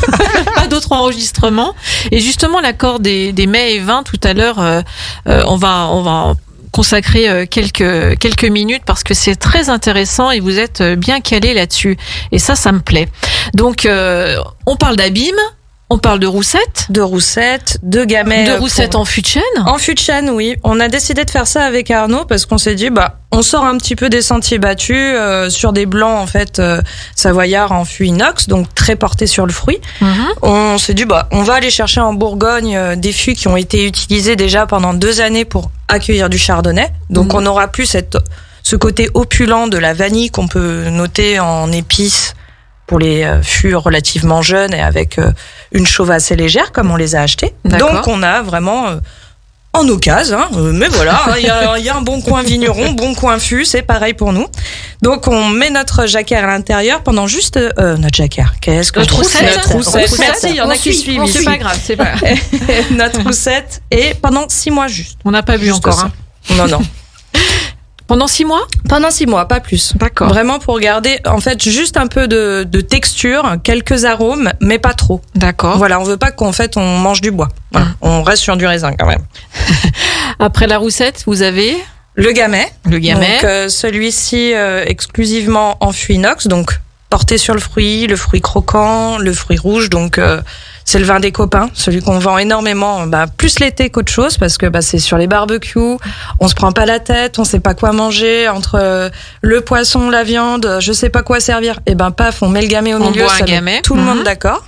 Pas d'autres enregistrements. Et justement, l'accord des mets et vins, tout à l'heure, on va consacrer quelques minutes parce que c'est très intéressant et vous êtes bien calé là-dessus. Et ça me plaît. Donc, on parle d'abîme, on parle de roussettes.
De gamay.
De roussettes en fût de chêne.
En fût de chêne, oui. On a décidé de faire ça avec Arnaud parce qu'on s'est dit, on sort un petit peu des sentiers battus sur des blancs, en fait, savoyards en fût inox, donc très portés sur le fruit. On s'est dit, on va aller chercher en Bourgogne des fûts qui ont été utilisés déjà pendant 2 années pour accueillir du chardonnay. Donc, on n'aura plus ce côté opulent de la vanille qu'on peut noter en épices pour les fûts relativement jeunes et avec une chauve assez légère comme on les a achetés.
D'accord.
Donc on a vraiment en occasion, mais voilà, il y a un bon coin vigneron, bon coin fût, c'est pareil pour nous. Donc on met notre jacquère à l'intérieur pendant juste notre jacquère. Qu'est-ce que
notre roussette.
Merci, il y en a qui suivent.
C'est pas grave, c'est pas grave.
Notre roussette et pendant 6 mois juste.
On n'a pas bu
Juste
encore.
ça. Non.
Pendant 6 mois?
Pendant 6 mois, pas plus.
D'accord.
Vraiment pour garder, en fait, juste un peu de texture, quelques arômes, mais pas trop.
D'accord.
Voilà, on veut pas qu'en fait on mange du bois. Voilà, on reste sur du raisin quand même.
Après la roussette, vous avez
Le gamay.
le gamay.
Donc celui-ci exclusivement en fût inox, donc porté sur le fruit croquant, le fruit rouge, donc c'est le vin des copains, celui qu'on vend énormément, plus l'été qu'autre chose, parce que c'est sur les barbecues, on se prend pas la tête, on sait pas quoi manger, entre le poisson, la viande, je sais pas quoi servir, et paf, on met le gamay au milieu,
boit un
ça met
gamay.
tout le monde d'accord.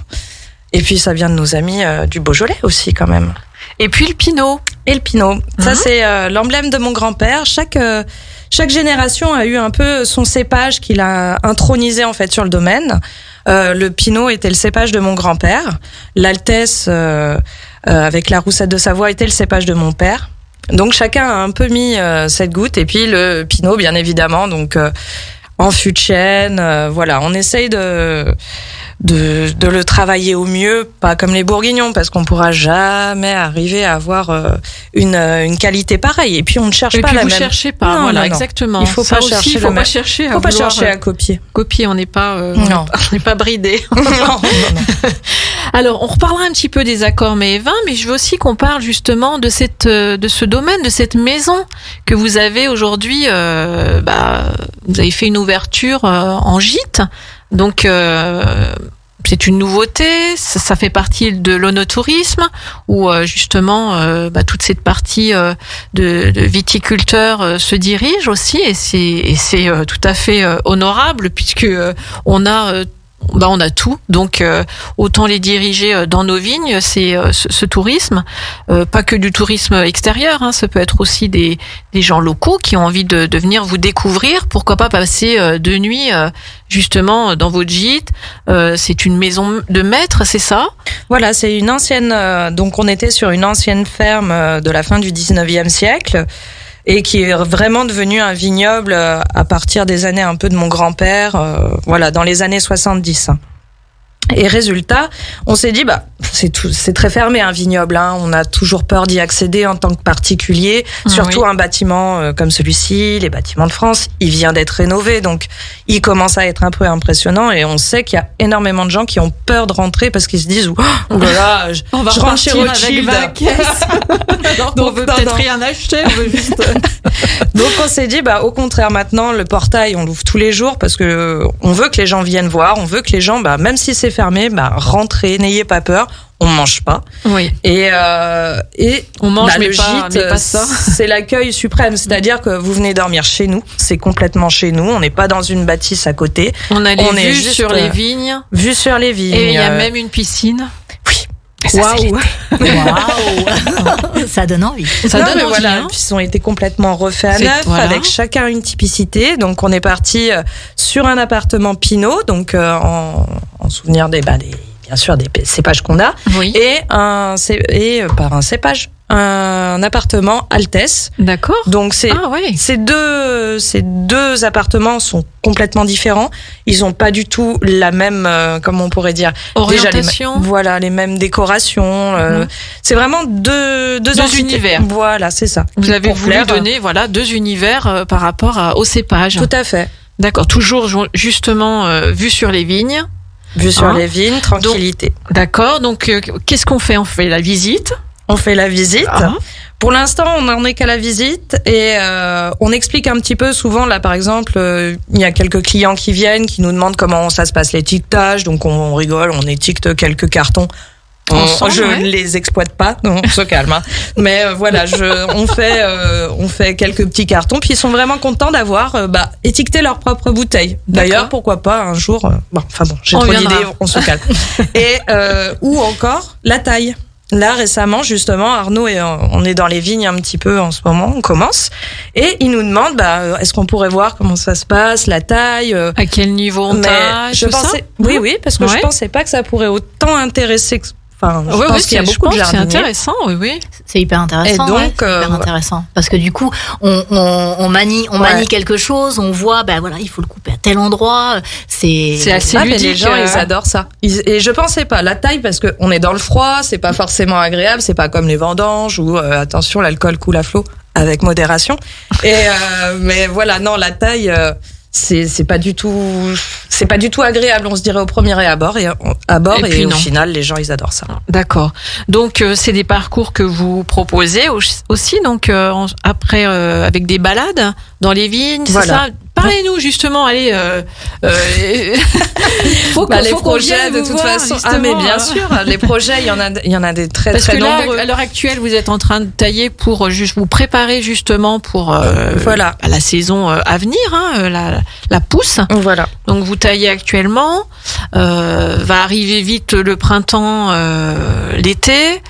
Et puis ça vient de nos amis du Beaujolais aussi quand même.
Et puis le pinot.
Et le pinot, ça c'est l'emblème de mon grand-père. Chaque génération a eu un peu son cépage qu'il a intronisé en fait sur le domaine. Le pinot était le cépage de mon grand-père. L'Altesse avec la roussette de Savoie était le cépage de mon père. Donc chacun a un peu mis cette goutte. Et puis le pinot, bien évidemment, donc en fût de chêne. Voilà, on essaye de le travailler au mieux, pas comme les bourguignons, parce qu'on pourra jamais arriver à avoir une qualité pareille. Et puis on ne cherche pas la même.
Et puis vous cherchez pas,
Non,
voilà,
non.
exactement.
Il faut
ça
pas
aussi,
chercher
il faut pas chercher à
faut pas
vouloir,
chercher à copier.
copier. On n'est pas,
Non.
on n'est pas bridé.
non.
Alors, on reparlera un petit peu des accords mets et vins, mais je veux aussi qu'on parle justement de ce domaine, de cette maison que vous avez aujourd'hui. Vous avez fait une ouverture en gîte, donc c'est une nouveauté. Ça fait partie de l'onotourisme, où justement toute cette partie de viticulteurs se dirige aussi, et c'est tout à fait honorable, puisque on a tout, donc autant les diriger dans nos vignes. C'est ce tourisme, pas que du tourisme extérieur, ça peut être aussi des gens locaux qui ont envie de venir vous découvrir. Pourquoi pas passer 2 nuits justement dans votre gîte. C'est une maison de maître, c'est ça?
Voilà, c'est une ancienne. Donc on était sur une ancienne ferme de la fin du 19e siècle. Et qui est vraiment devenu un vignoble à partir des années un peu de mon grand-père, dans les années 70. Et résultat, on s'est dit, c'est très fermé un vignoble, on a toujours peur d'y accéder en tant que particulier, surtout un bâtiment comme celui-ci, les bâtiments de France, il vient d'être rénové, donc il commence à être un peu impressionnant, et on sait qu'il y a énormément de gens qui ont peur de rentrer parce qu'ils se disent, je rentre chez Rothschild.
Alors qu'on veut peut-être rien acheter, on veut juste...
Donc on s'est dit, au contraire, maintenant le portail on l'ouvre tous les jours parce que on veut que les gens viennent voir, on veut que les gens, même si c'est fermé, rentrez, n'ayez pas peur, on mange pas.
Oui.
Et
on mange, mais
le gîte,
pas ça.
C'est l'accueil suprême, c'est-à-dire que vous venez dormir chez nous, c'est complètement chez nous, on n'est pas dans une bâtisse à côté.
On a les vues sur les vignes.
Vues sur les vignes.
Et il y a même une piscine.
Oui.
Waouh! Ça donne envie.
Ça donne envie.
Voilà, ils ont été complètement refaits à neuf, avec chacun une typicité. Donc on est parti sur un appartement Pinot, donc en souvenir bien sûr des cépages qu'on a, et par un cépage, un appartement Altesse.
D'accord.
Donc ces deux appartements sont complètement différents. Ils ont pas du tout la même, comment on pourrait dire,
orientation.
Déjà les mêmes décorations. C'est vraiment deux
univers.
Voilà, c'est ça.
Vous avez voulu donner 2 univers par rapport au cépage.
Tout à fait.
D'accord. Toujours justement vue sur les vignes.
Vue sur les vignes, tranquillité.
D'accord. Donc qu'est-ce qu'on fait? On fait la visite.
On fait la visite. Pour l'instant, on n'en est qu'à la visite et on explique un petit peu. Souvent, là, par exemple, il y a quelques clients qui viennent, qui nous demandent comment ça se passe l'étiquetage. Donc, on rigole, on étiquette quelques cartons. Je ne les exploite pas, on se calme. Mais on fait quelques petits cartons, puis ils sont vraiment contents d'avoir étiqueté leur propre bouteille. D'ailleurs, pourquoi pas un jour. J'ai trop d'idées, on se calme. Et ou encore la taille. Là, récemment, justement, Arnaud on est dans les vignes un petit peu en ce moment, on commence, et il nous demande, est-ce qu'on pourrait voir comment ça se passe, la taille,
à quel niveau on taille,
Oui, parce que je pensais pas que ça pourrait autant intéresser Enfin, je pense qu'il y a beaucoup de jardiniers.
C'est intéressant, oui.
C'est hyper intéressant.
Et donc,
hyper intéressant. Parce que du coup, on manie quelque chose, on voit, il faut le couper à tel endroit. C'est
assez ludique.
Les gens, ils adorent ça. Et je pensais pas la taille, parce que on est dans le froid, c'est pas forcément agréable, c'est pas comme les vendanges où attention, l'alcool coule à flot, avec modération. Mais voilà, non, la taille. C'est pas du tout agréable, on se dirait au premier abord et au final les gens ils adorent ça.
D'accord. Donc c'est des parcours que vous proposez aussi, donc après avec des balades dans les vignes, c'est ça. Parlez-nous justement, allez.
Faut les projets de toute façon. Ah mais bien sûr, les projets, il y en a des très très nombreux.
Parce que là, à l'heure actuelle, vous êtes en train de tailler pour juste vous préparer justement pour à la saison à venir, la pousse.
Voilà.
Donc vous taillez actuellement. Va arriver vite le printemps, l'été.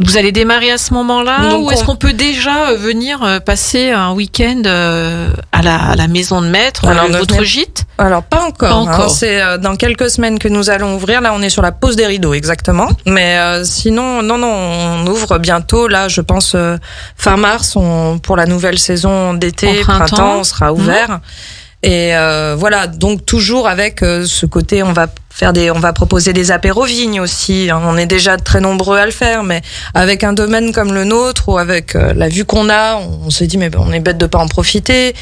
Vous allez démarrer à ce moment-là, ou est-ce qu'on peut déjà venir passer un week-end à la maison de maître, votre gîte?
Alors pas encore. C'est dans quelques semaines que nous allons ouvrir. Là, on est sur la pose des rideaux exactement. Mais sinon, non, on ouvre bientôt. Là, je pense fin mars, pour la nouvelle saison d'été, printemps, on sera ouvert. Et voilà, donc toujours avec ce côté, on va proposer des apéros vignes aussi. On est déjà très nombreux à le faire, mais avec un domaine comme le nôtre ou avec la vue qu'on a, on se dit mais on est bête de pas en profiter.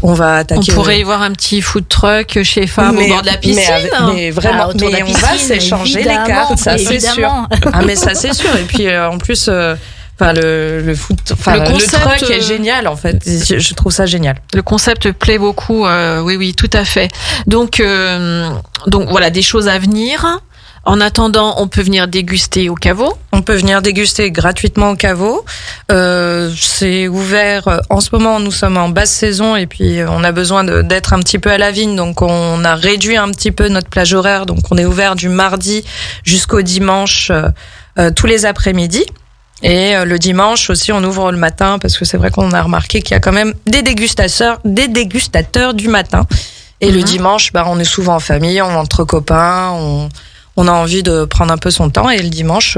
On va attaquer.
On pourrait y voir un petit food truck chez Fab au bord de la piscine.
Mais vraiment, on va s'échanger les cartes, ça c'est sûr. Ah mais ça c'est sûr. Et puis en plus. Le truck est génial en fait. Je trouve ça génial.
Le concept plaît beaucoup. Oui, tout à fait. Donc voilà, des choses à venir. En attendant, on peut venir déguster au caveau.
On peut venir déguster gratuitement au caveau. C'est ouvert. En ce moment, nous sommes en basse saison et puis on a besoin d'être un petit peu à la vigne. Donc on a réduit un petit peu notre plage horaire. Donc on est ouvert du mardi jusqu'au dimanche tous les après-midi. Et le dimanche aussi, on ouvre le matin parce que c'est vrai qu'on a remarqué qu'il y a quand même des dégustateurs du matin. Et le dimanche, on est souvent en famille, on est entre copains, on a envie de prendre un peu son temps. Et le dimanche,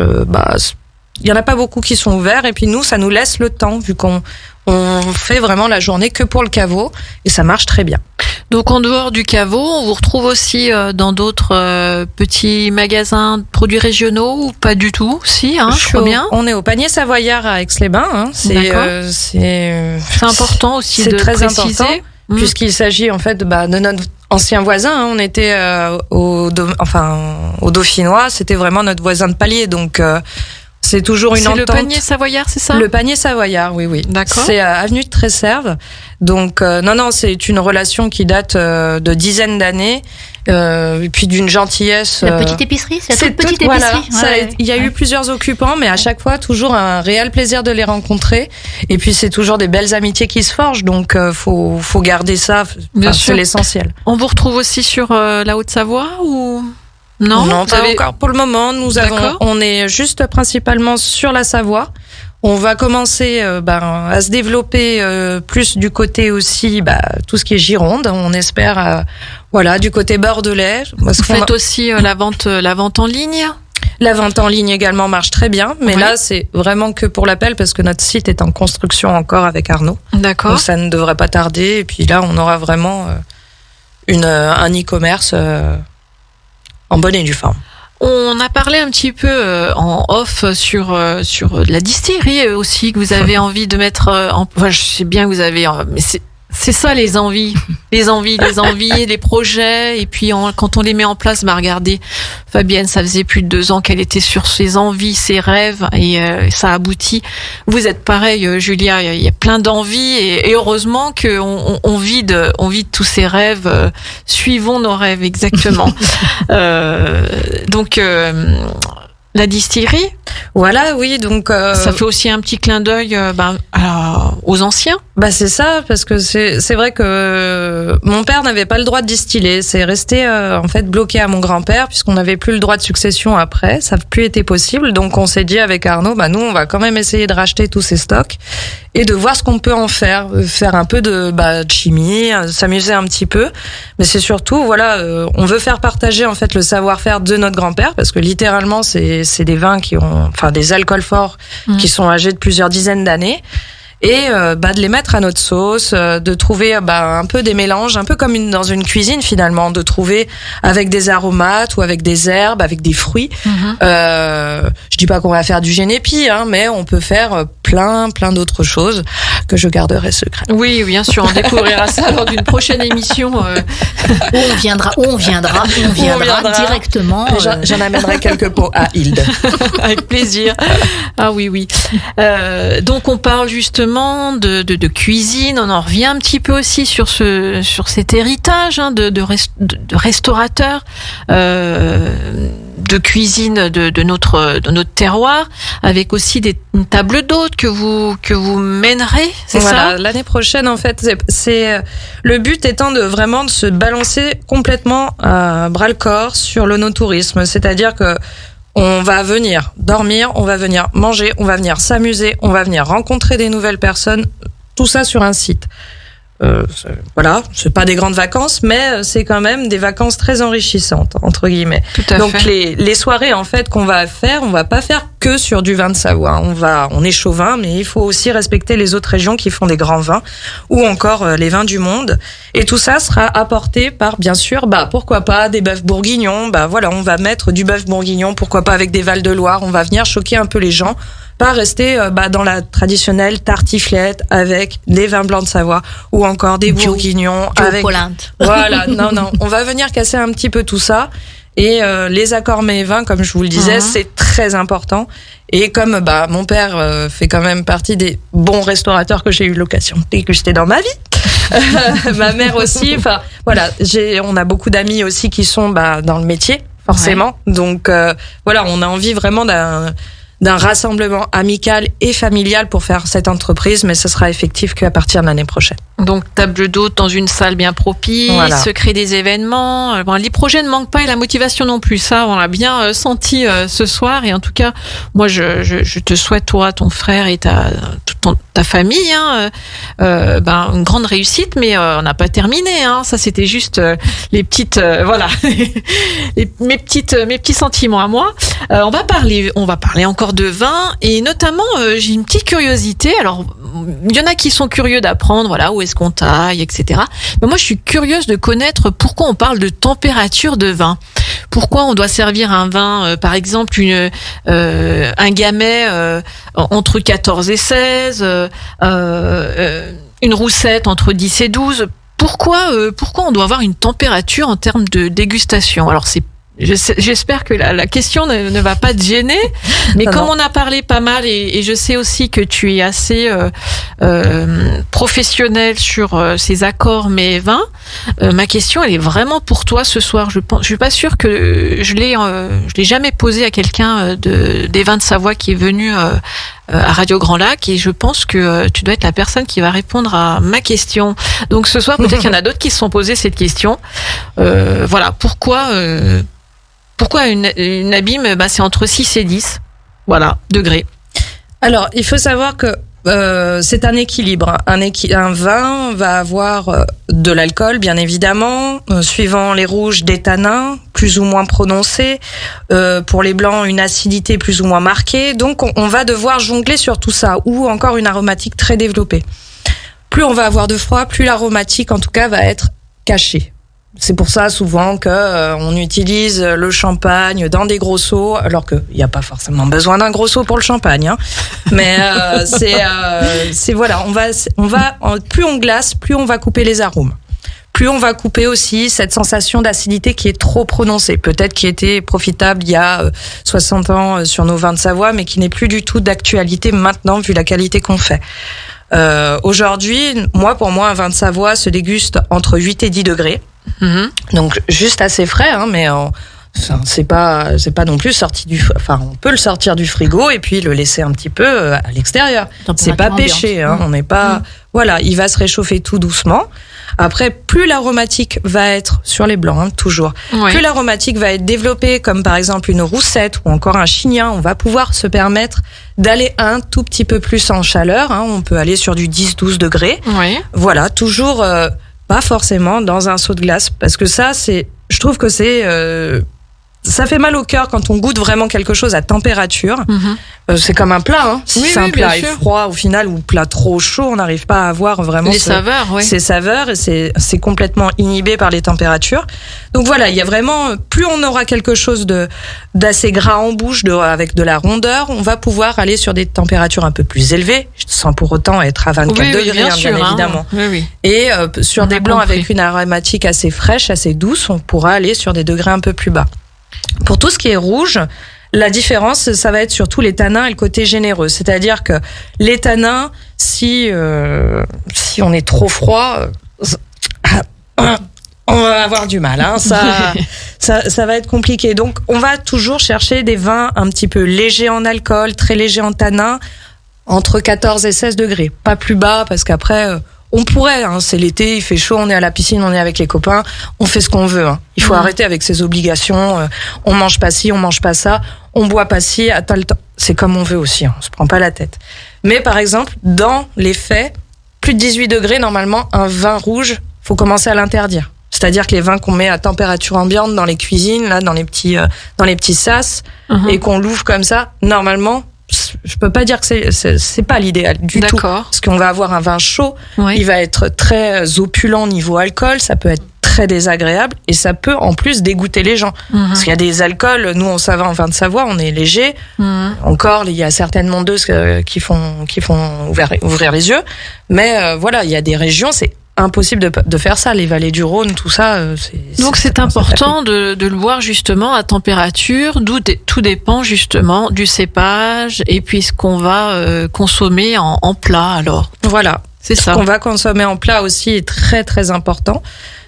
il y en a pas beaucoup qui sont ouverts. Et puis nous, ça nous laisse le temps vu qu'on fait vraiment la journée que pour le caveau et ça marche très bien.
Donc en dehors du caveau, on vous retrouve aussi dans d'autres petits magasins de produits régionaux ou pas du tout? Si, je crois bien.
On est au Panier Savoyard à Aix-les-bains. C'est
important aussi de
très
préciser.
Important, puisqu'il s'agit en fait de notre ancien voisin. On était au Dauphinois, c'était vraiment notre voisin de palier. Donc c'est toujours une entente.
C'est le Panier Savoyard, c'est ça?
Le Panier Savoyard, oui.
D'accord.
C'est avenue de Tresserve. Donc non, c'est une relation qui date de dizaines d'années. Et puis d'une gentillesse.
La petite épicerie, c'est la toute petite épicerie.
Voilà. Il y a eu plusieurs occupants, mais à chaque fois toujours un réel plaisir de les rencontrer. Et puis c'est toujours des belles amitiés qui se forgent, donc faut garder ça. C'est l'essentiel.
On vous retrouve aussi sur la Haute-Savoie ou?
Non, pas encore pour le moment. On est juste principalement sur la Savoie. On va commencer à se développer plus du côté aussi tout ce qui est Gironde. On espère du côté bordelais.
Vous faites aussi la vente en ligne?
La vente en ligne également marche très bien, mais là c'est vraiment que pour l'appel parce que notre site est en construction encore avec Arnaud.
D'accord.
Donc ça ne devrait pas tarder et puis là on aura vraiment un e-commerce en bonne et due forme.
On a parlé un petit peu en off sur la distillerie aussi que vous avez envie de mettre je sais bien que vous avez, mais c'est ça les envies, les projets, et puis quand on les met en place, regardez, Fabienne, ça faisait plus de 2 ans qu'elle était sur ses envies, ses rêves, et ça aboutit. Vous êtes pareil, Julia, il y a plein d'envies, et heureusement qu'on vit de tous ces rêves, suivons nos rêves exactement. Donc la distillerie.
Voilà, oui, donc
ça fait aussi un petit clin d'œil aux anciens.
C'est ça, parce que c'est vrai que mon père n'avait pas le droit de distiller. C'est resté en fait bloqué à mon grand-père puisqu'on n'avait plus le droit de succession après. Ça n'a plus été possible. Donc on s'est dit avec Arnaud, nous on va quand même essayer de racheter tous ces stocks et de voir ce qu'on peut en faire un peu de chimie, s'amuser un petit peu. Mais c'est surtout on veut faire partager en fait le savoir-faire de notre grand-père parce que littéralement c'est c'est des vins des alcools forts qui sont âgés de plusieurs dizaines d'années. Et de les mettre à notre sauce, de trouver un peu des mélanges, un peu comme dans une cuisine finalement, de trouver avec des aromates ou avec des herbes, avec des fruits. Je dis pas qu'on va faire du génépi, mais on peut faire plein d'autres choses que je garderai secret.
Oui, bien sûr, on découvrira ça lors d'une prochaine émission.
Où on viendra directement.
J'en amènerai quelques pots à Hilde.
Avec plaisir. Ah oui. Donc on parle justement de cuisine, on en revient un petit peu aussi sur cet héritage de restaurateurs, de cuisine de notre terroir, avec aussi une table d'hôtes que vous mènerez, c'est ça ?
L'année prochaine, en fait, c'est le but étant de se balancer complètement à bras-le-corps sur l'onotourisme, c'est-à-dire que on va venir dormir, on va venir manger, on va venir s'amuser, on va venir rencontrer des nouvelles personnes, tout ça sur un site. C'est pas des grandes vacances, mais c'est quand même des vacances très enrichissantes, entre guillemets. Donc les soirées en fait qu'on va faire, on va pas faire que sur du vin de Savoie. On est chauvin, mais il faut aussi respecter les autres régions qui font des grands vins, ou encore les vins du monde. Et tout ça sera apporté par, bien sûr, pourquoi pas des bœufs bourguignons. On va mettre du bœuf bourguignon, pourquoi pas avec des Val de Loire. On va venir choquer un peu les gens. Pas rester dans la traditionnelle tartiflette avec des vins blancs de Savoie ou encore des bourguignons avec voilà, non, on va venir casser un petit peu tout ça et les accords mets et vins, comme je vous le disais, c'est très important. Et comme mon père fait quand même partie des bons restaurateurs que j'ai eu l'occasion de déguster dans ma vie, ma mère aussi, on a beaucoup d'amis aussi qui sont dans le métier forcément. Donc on a envie vraiment d'un rassemblement amical et familial pour faire cette entreprise, mais ce sera effectif qu'à partir de l'année prochaine.
Donc, table d'hôte dans une salle bien propice, se créer des événements. Les projets ne manquent pas et la motivation non plus. Ça, on l'a bien senti ce soir. Et en tout cas, moi, je te souhaite, toi, ton frère et toute ta famille, une grande réussite, mais on n'a pas terminé. Ça, c'était juste les petites, mes petits sentiments à moi. On va parler encore de vin et notamment, j'ai une petite curiosité. Alors, il y en a qui sont curieux d'apprendre, où est-ce qu'on taille, etc. Mais moi, je suis curieuse de connaître pourquoi on parle de température de vin. Pourquoi on doit servir un vin, par exemple, un gamay entre 14 et 16, une roussette entre 10 et 12. Pourquoi on doit avoir une température en termes de dégustation ? Alors, j'espère que la question ne va pas te gêner, mais comme on a parlé pas mal et je sais aussi que tu es assez professionnel sur ces accords mets et vins, ma question elle est vraiment pour toi ce soir. Je suis pas sûre que je l'ai jamais posée à quelqu'un des vins de Savoie qui est venu à Radio Grand Lac et je pense que tu dois être la personne qui va répondre à ma question. Donc ce soir peut-être qu'il y en a d'autres qui se sont posés cette question. Pourquoi une abîme, c'est entre 6 et 10 degrés.
Alors, il faut savoir que c'est un équilibre. Un vin va avoir de l'alcool, bien évidemment, suivant les rouges, des tanins plus ou moins prononcés. Pour les blancs, une acidité plus ou moins marquée. Donc, on va devoir jongler sur tout ça, ou encore une aromatique très développée. Plus on va avoir de froid, plus l'aromatique, en tout cas, va être cachée. C'est pour ça souvent que on utilise le champagne dans des gros seaux, alors qu'il n'y a pas forcément besoin d'un gros seau pour le champagne. Mais plus on glace, plus on va couper les arômes. Plus on va couper aussi cette sensation d'acidité qui est trop prononcée, peut-être qui était profitable il y a 60 ans sur nos vins de Savoie, mais qui n'est plus du tout d'actualité maintenant vu la qualité qu'on fait. Aujourd'hui, pour moi, un vin de Savoie se déguste entre 8 et 10 degrés. Donc juste assez frais, mais c'est pas non plus sorti on peut le sortir du frigo et puis le laisser un petit peu à l'extérieur. C'est pas péché, on n'est pas il va se réchauffer tout doucement. Après, plus l'aromatique va être sur les blancs, toujours. Plus l'aromatique va être développée, comme par exemple une roussette ou encore un chignin, on va pouvoir se permettre d'aller un tout petit peu plus en chaleur. On peut aller sur du 10-12 degrés. Voilà, toujours pas forcément dans un seau de glace, parce que ça, je trouve que c'est ça fait mal au cœur quand on goûte vraiment quelque chose à température. C'est comme un plat, hein. Si c'est un plat froid au final ou plat trop chaud, on n'arrive pas à avoir vraiment ces saveurs et c'est complètement inhibé par les températures. Donc voilà, il y a vraiment, plus on aura quelque chose d'assez gras en bouche, avec de la rondeur, on va pouvoir aller sur des températures un peu plus élevées, sans pour autant être à 24 degrés, bien évidemment. Et sur des blancs avec une aromatique assez fraîche, assez douce, on pourra aller sur des degrés un peu plus bas. Pour tout ce qui est rouge, la différence, ça va être surtout les tanins et le côté généreux. C'est-à-dire que les tanins, si on est trop froid, on va avoir du mal. Hein. Ça va être compliqué. Donc, on va toujours chercher des vins un petit peu légers en alcool, très légers en tanins, entre 14 et 16 degrés. Pas plus bas, parce qu'après... on pourrait, hein, c'est l'été, il fait chaud, on est à la piscine, on est avec les copains, on fait ce qu'on veut. Hein. Il faut arrêter avec ses obligations. On mange pas ci, on mange pas ça, on boit pas ci. Attends le temps. C'est comme on veut aussi, hein, on se prend pas la tête. Mais par exemple, dans les faits, plus de 18 degrés, normalement, un vin rouge, faut commencer à l'interdire. C'est-à-dire que les vins qu'on met à température ambiante dans les cuisines, là, dans les petits sas, et qu'on l'ouvre comme ça, normalement, je peux pas dire que c'est pas l'idéal du tout. Parce qu'on va avoir un vin chaud, il va être très opulent niveau alcool, ça peut être très désagréable et ça peut en plus dégoûter les gens. Parce qu'il y a des alcools, nous en vin de Savoie, on est léger. Encore, il y a certaines mondeuses qui font ouvrir les yeux. Mais voilà, il y a des régions, c'est impossible de faire ça, les vallées du Rhône, tout ça.
Donc c'est important de le boire justement à température, d'où tout dépend justement du cépage et puis ce qu'on va consommer en plat alors.
Voilà, c'est ça. Ce qu'on va consommer en plat aussi est très très important.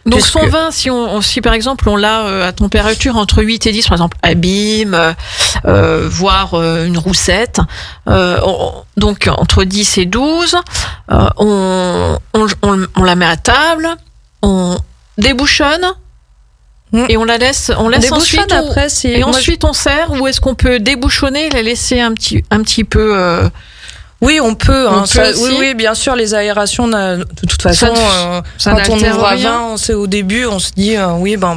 Donc son vin, si par exemple on l'a à température entre 8 et 10, par exemple Abîme, voire une Roussette, donc entre 10 et 12, on la met à table, on débouchonne et on laisse ensuite
après,
ensuite on sert, ou est-ce qu'on peut débouchonner et la laisser un petit peu
Oui, on peut. Oui, bien sûr, les aérations, de toute façon, quand on ouvre un vin, on sait au début, on se dit,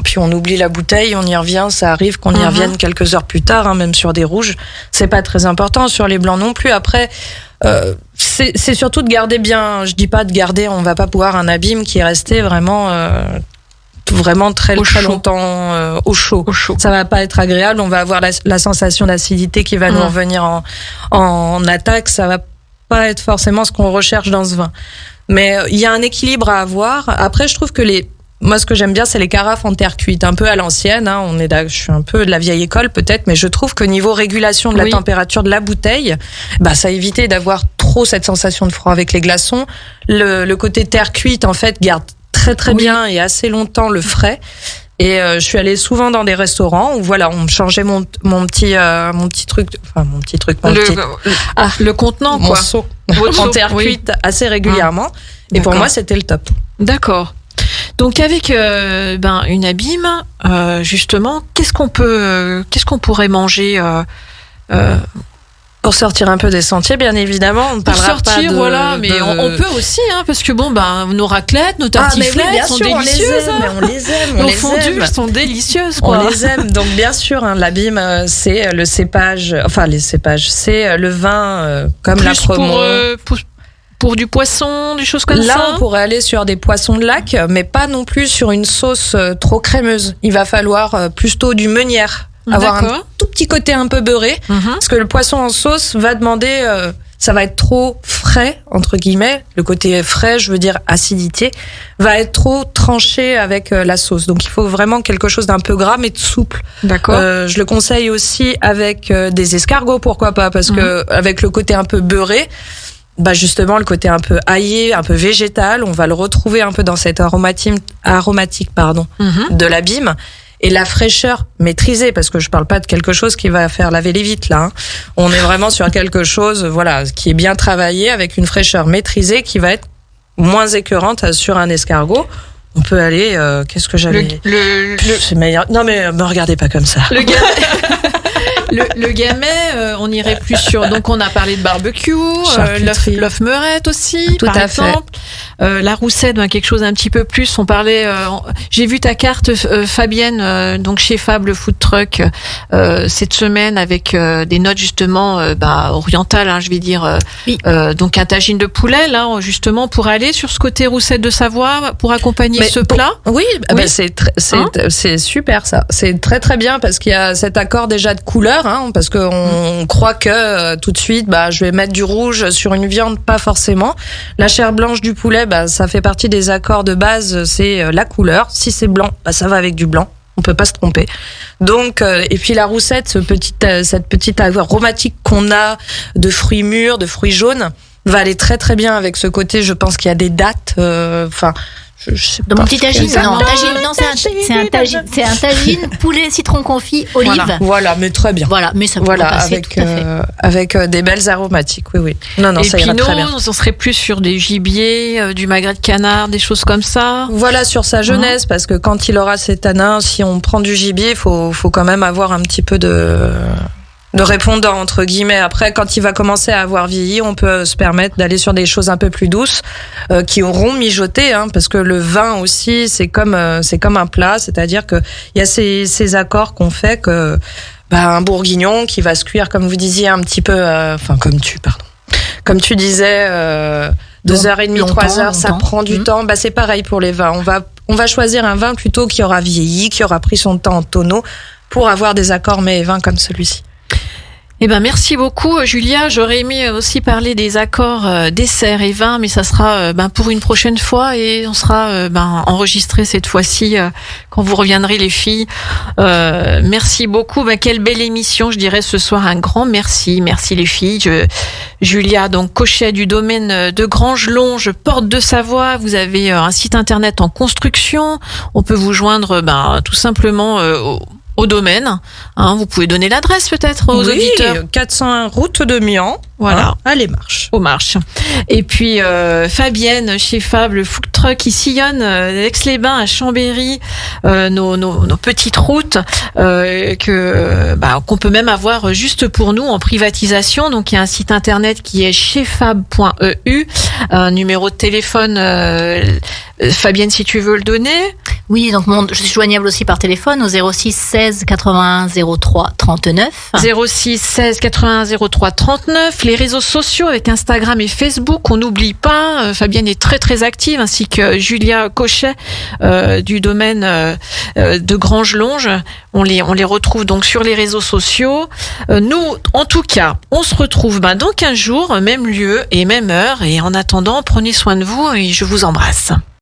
puis on oublie la bouteille, on y revient, ça arrive qu'on y revienne quelques heures plus tard, hein, même sur des rouges, c'est pas très important, sur les blancs non plus. Après, c'est surtout de garder bien, je dis pas de garder, on va pas boire un Abîme qui est resté vraiment très longtemps au chaud. Ça va pas être agréable, on va avoir la sensation d'acidité qui va nous revenir en attaque, ça va pas être forcément ce qu'on recherche dans ce vin. Mais il y a un équilibre à avoir. Après, je trouve que moi, ce que j'aime bien, c'est les carafes en terre cuite, un peu à l'ancienne, hein. Je suis un peu de la vieille école peut-être, mais je trouve que niveau régulation de la température de la bouteille, ça évitait d'avoir trop cette sensation de froid avec les glaçons. Le côté terre cuite, en fait, garde très très bien et assez longtemps le frais. Et je suis allée souvent dans des restaurants où voilà, on me changeait mon petit truc,
le contenant,
mon seau en terre cuite assez régulièrement. Et pour moi, c'était le top.
D'accord. Donc avec une Abîme, justement, qu'est-ce qu'on pourrait manger
pour sortir un peu des sentiers, bien évidemment. On parlera pas de...
mais on peut aussi, hein, parce que nos raclettes, nos tartiflettes sont délicieuses.
On les aime.
Nos fondues sont délicieuses, quoi.
On les aime. Donc, bien sûr, hein, l'Abîme, c'est le cépage, c'est le vin, comme la promo.
Pour du poisson, des choses comme ça.
Là, on pourrait aller sur des poissons de lac, mais pas non plus sur une sauce trop crémeuse. Il va falloir plutôt du meunière. Avoir un tout petit côté un peu beurré, parce que le poisson en sauce va demander, ça va être trop frais, entre guillemets, le côté frais, je veux dire acidité, va être trop tranché avec la sauce. Donc il faut vraiment quelque chose d'un peu gras mais de souple.
D'accord.
Je le conseille aussi avec des escargots, pourquoi pas, parce que avec le côté un peu beurré, justement le côté un peu aillé, un peu végétal, on va le retrouver un peu dans cette aromatique de l'Abîme. Et la fraîcheur maîtrisée, parce que je parle pas de quelque chose qui va faire laver les vitres, là. Hein. On est vraiment sur quelque chose, qui est bien travaillé, avec une fraîcheur maîtrisée qui va être moins écœurante sur un escargot. On peut aller, qu'est-ce que j'avais... C'est meilleur. Non, mais me regardez pas comme ça.
Le gamay, on irait plus sur. Donc on a parlé de barbecue, l'œuf meurette aussi,
tout
par
à
exemple. La roussette, quelque chose un petit peu plus. On parlait. J'ai vu ta carte, Fabienne, donc chez Fab le food truck cette semaine avec des notes justement orientales, je vais dire.
Oui.
Donc un tagine de poulet là, justement pour aller sur ce côté roussette de Savoie pour accompagner ce plat.
Oui. C'est super ça. C'est très très bien parce qu'il y a cet accord déjà de couleur, parce qu'on croit que tout de suite, je vais mettre du rouge sur une viande, pas forcément. La chair blanche du poulet, ça fait partie des accords de base, c'est la couleur. Si c'est blanc, ça va avec du blanc. On peut pas se tromper. Donc, et puis la roussette, cette petite aromatique qu'on a de fruits mûrs, de fruits jaunes, va aller très très bien avec ce côté. Je pense qu'il y a des dattes. Je sais
dans
pas.
mon petit tagine, c'est un tagine poulet citron confit olive.
Voilà, mais très bien.
Voilà, mais ça pourrait passer tout à fait.
Avec des belles aromatiques. Oui. Non,
et
ça ira très bien.
On serait plus sur des gibiers, du magret de canard, des choses comme ça.
Voilà, sur sa jeunesse, parce que quand il aura ses tanins, si on prend du gibier, faut quand même avoir un petit peu de répondant entre guillemets. Après, quand il va commencer à avoir vieilli, on peut se permettre d'aller sur des choses un peu plus douces qui auront mijoté, parce que le vin aussi c'est comme un plat, c'est-à-dire que il y a ces accords qu'on fait que un bourguignon qui va se cuire comme vous disiez un petit peu comme tu disais 2h30, 3h, ça prend du temps. C'est pareil pour les vins. On va choisir un vin plutôt qui aura vieilli, qui aura pris son temps en tonneau pour avoir des accords mets et vins comme celui-ci.
Merci beaucoup, Julia. J'aurais aimé aussi parler des accords dessert et vin, mais ça sera pour une prochaine fois et on sera enregistré cette fois-ci quand vous reviendrez, les filles. Merci beaucoup. Quelle belle émission, je dirais ce soir. Un grand merci. Merci les filles. Julia, donc Cochet du domaine de Grangelonge, porte de Savoie. Vous avez un site internet en construction. On peut vous joindre tout simplement au domaine. Vous pouvez donner l'adresse peut-être aux auditeurs.
401 route de Mian.
Voilà.
Allez, marche.
Aux marches. Et puis Fabienne chez Fab, le food truck qui sillonne d'Aix-les-Bains à Chambéry, nos petites routes qu'on peut même avoir juste pour nous en privatisation. Donc il y a un site internet qui est chefab.eu, un numéro de téléphone. Fabienne, si tu veux le donner.
Oui, donc je suis joignable aussi par téléphone au 06 16 81 03 39.
06 16 81 03 39. Les réseaux sociaux avec Instagram et Facebook, on n'oublie pas. Fabienne est très très active, ainsi que Julia Cochet du domaine de Grangelonge. On les retrouve donc sur les réseaux sociaux. Nous, en tout cas, on se retrouve dans 15 jours, même lieu et même heure. Et en attendant, prenez soin de vous et je vous embrasse.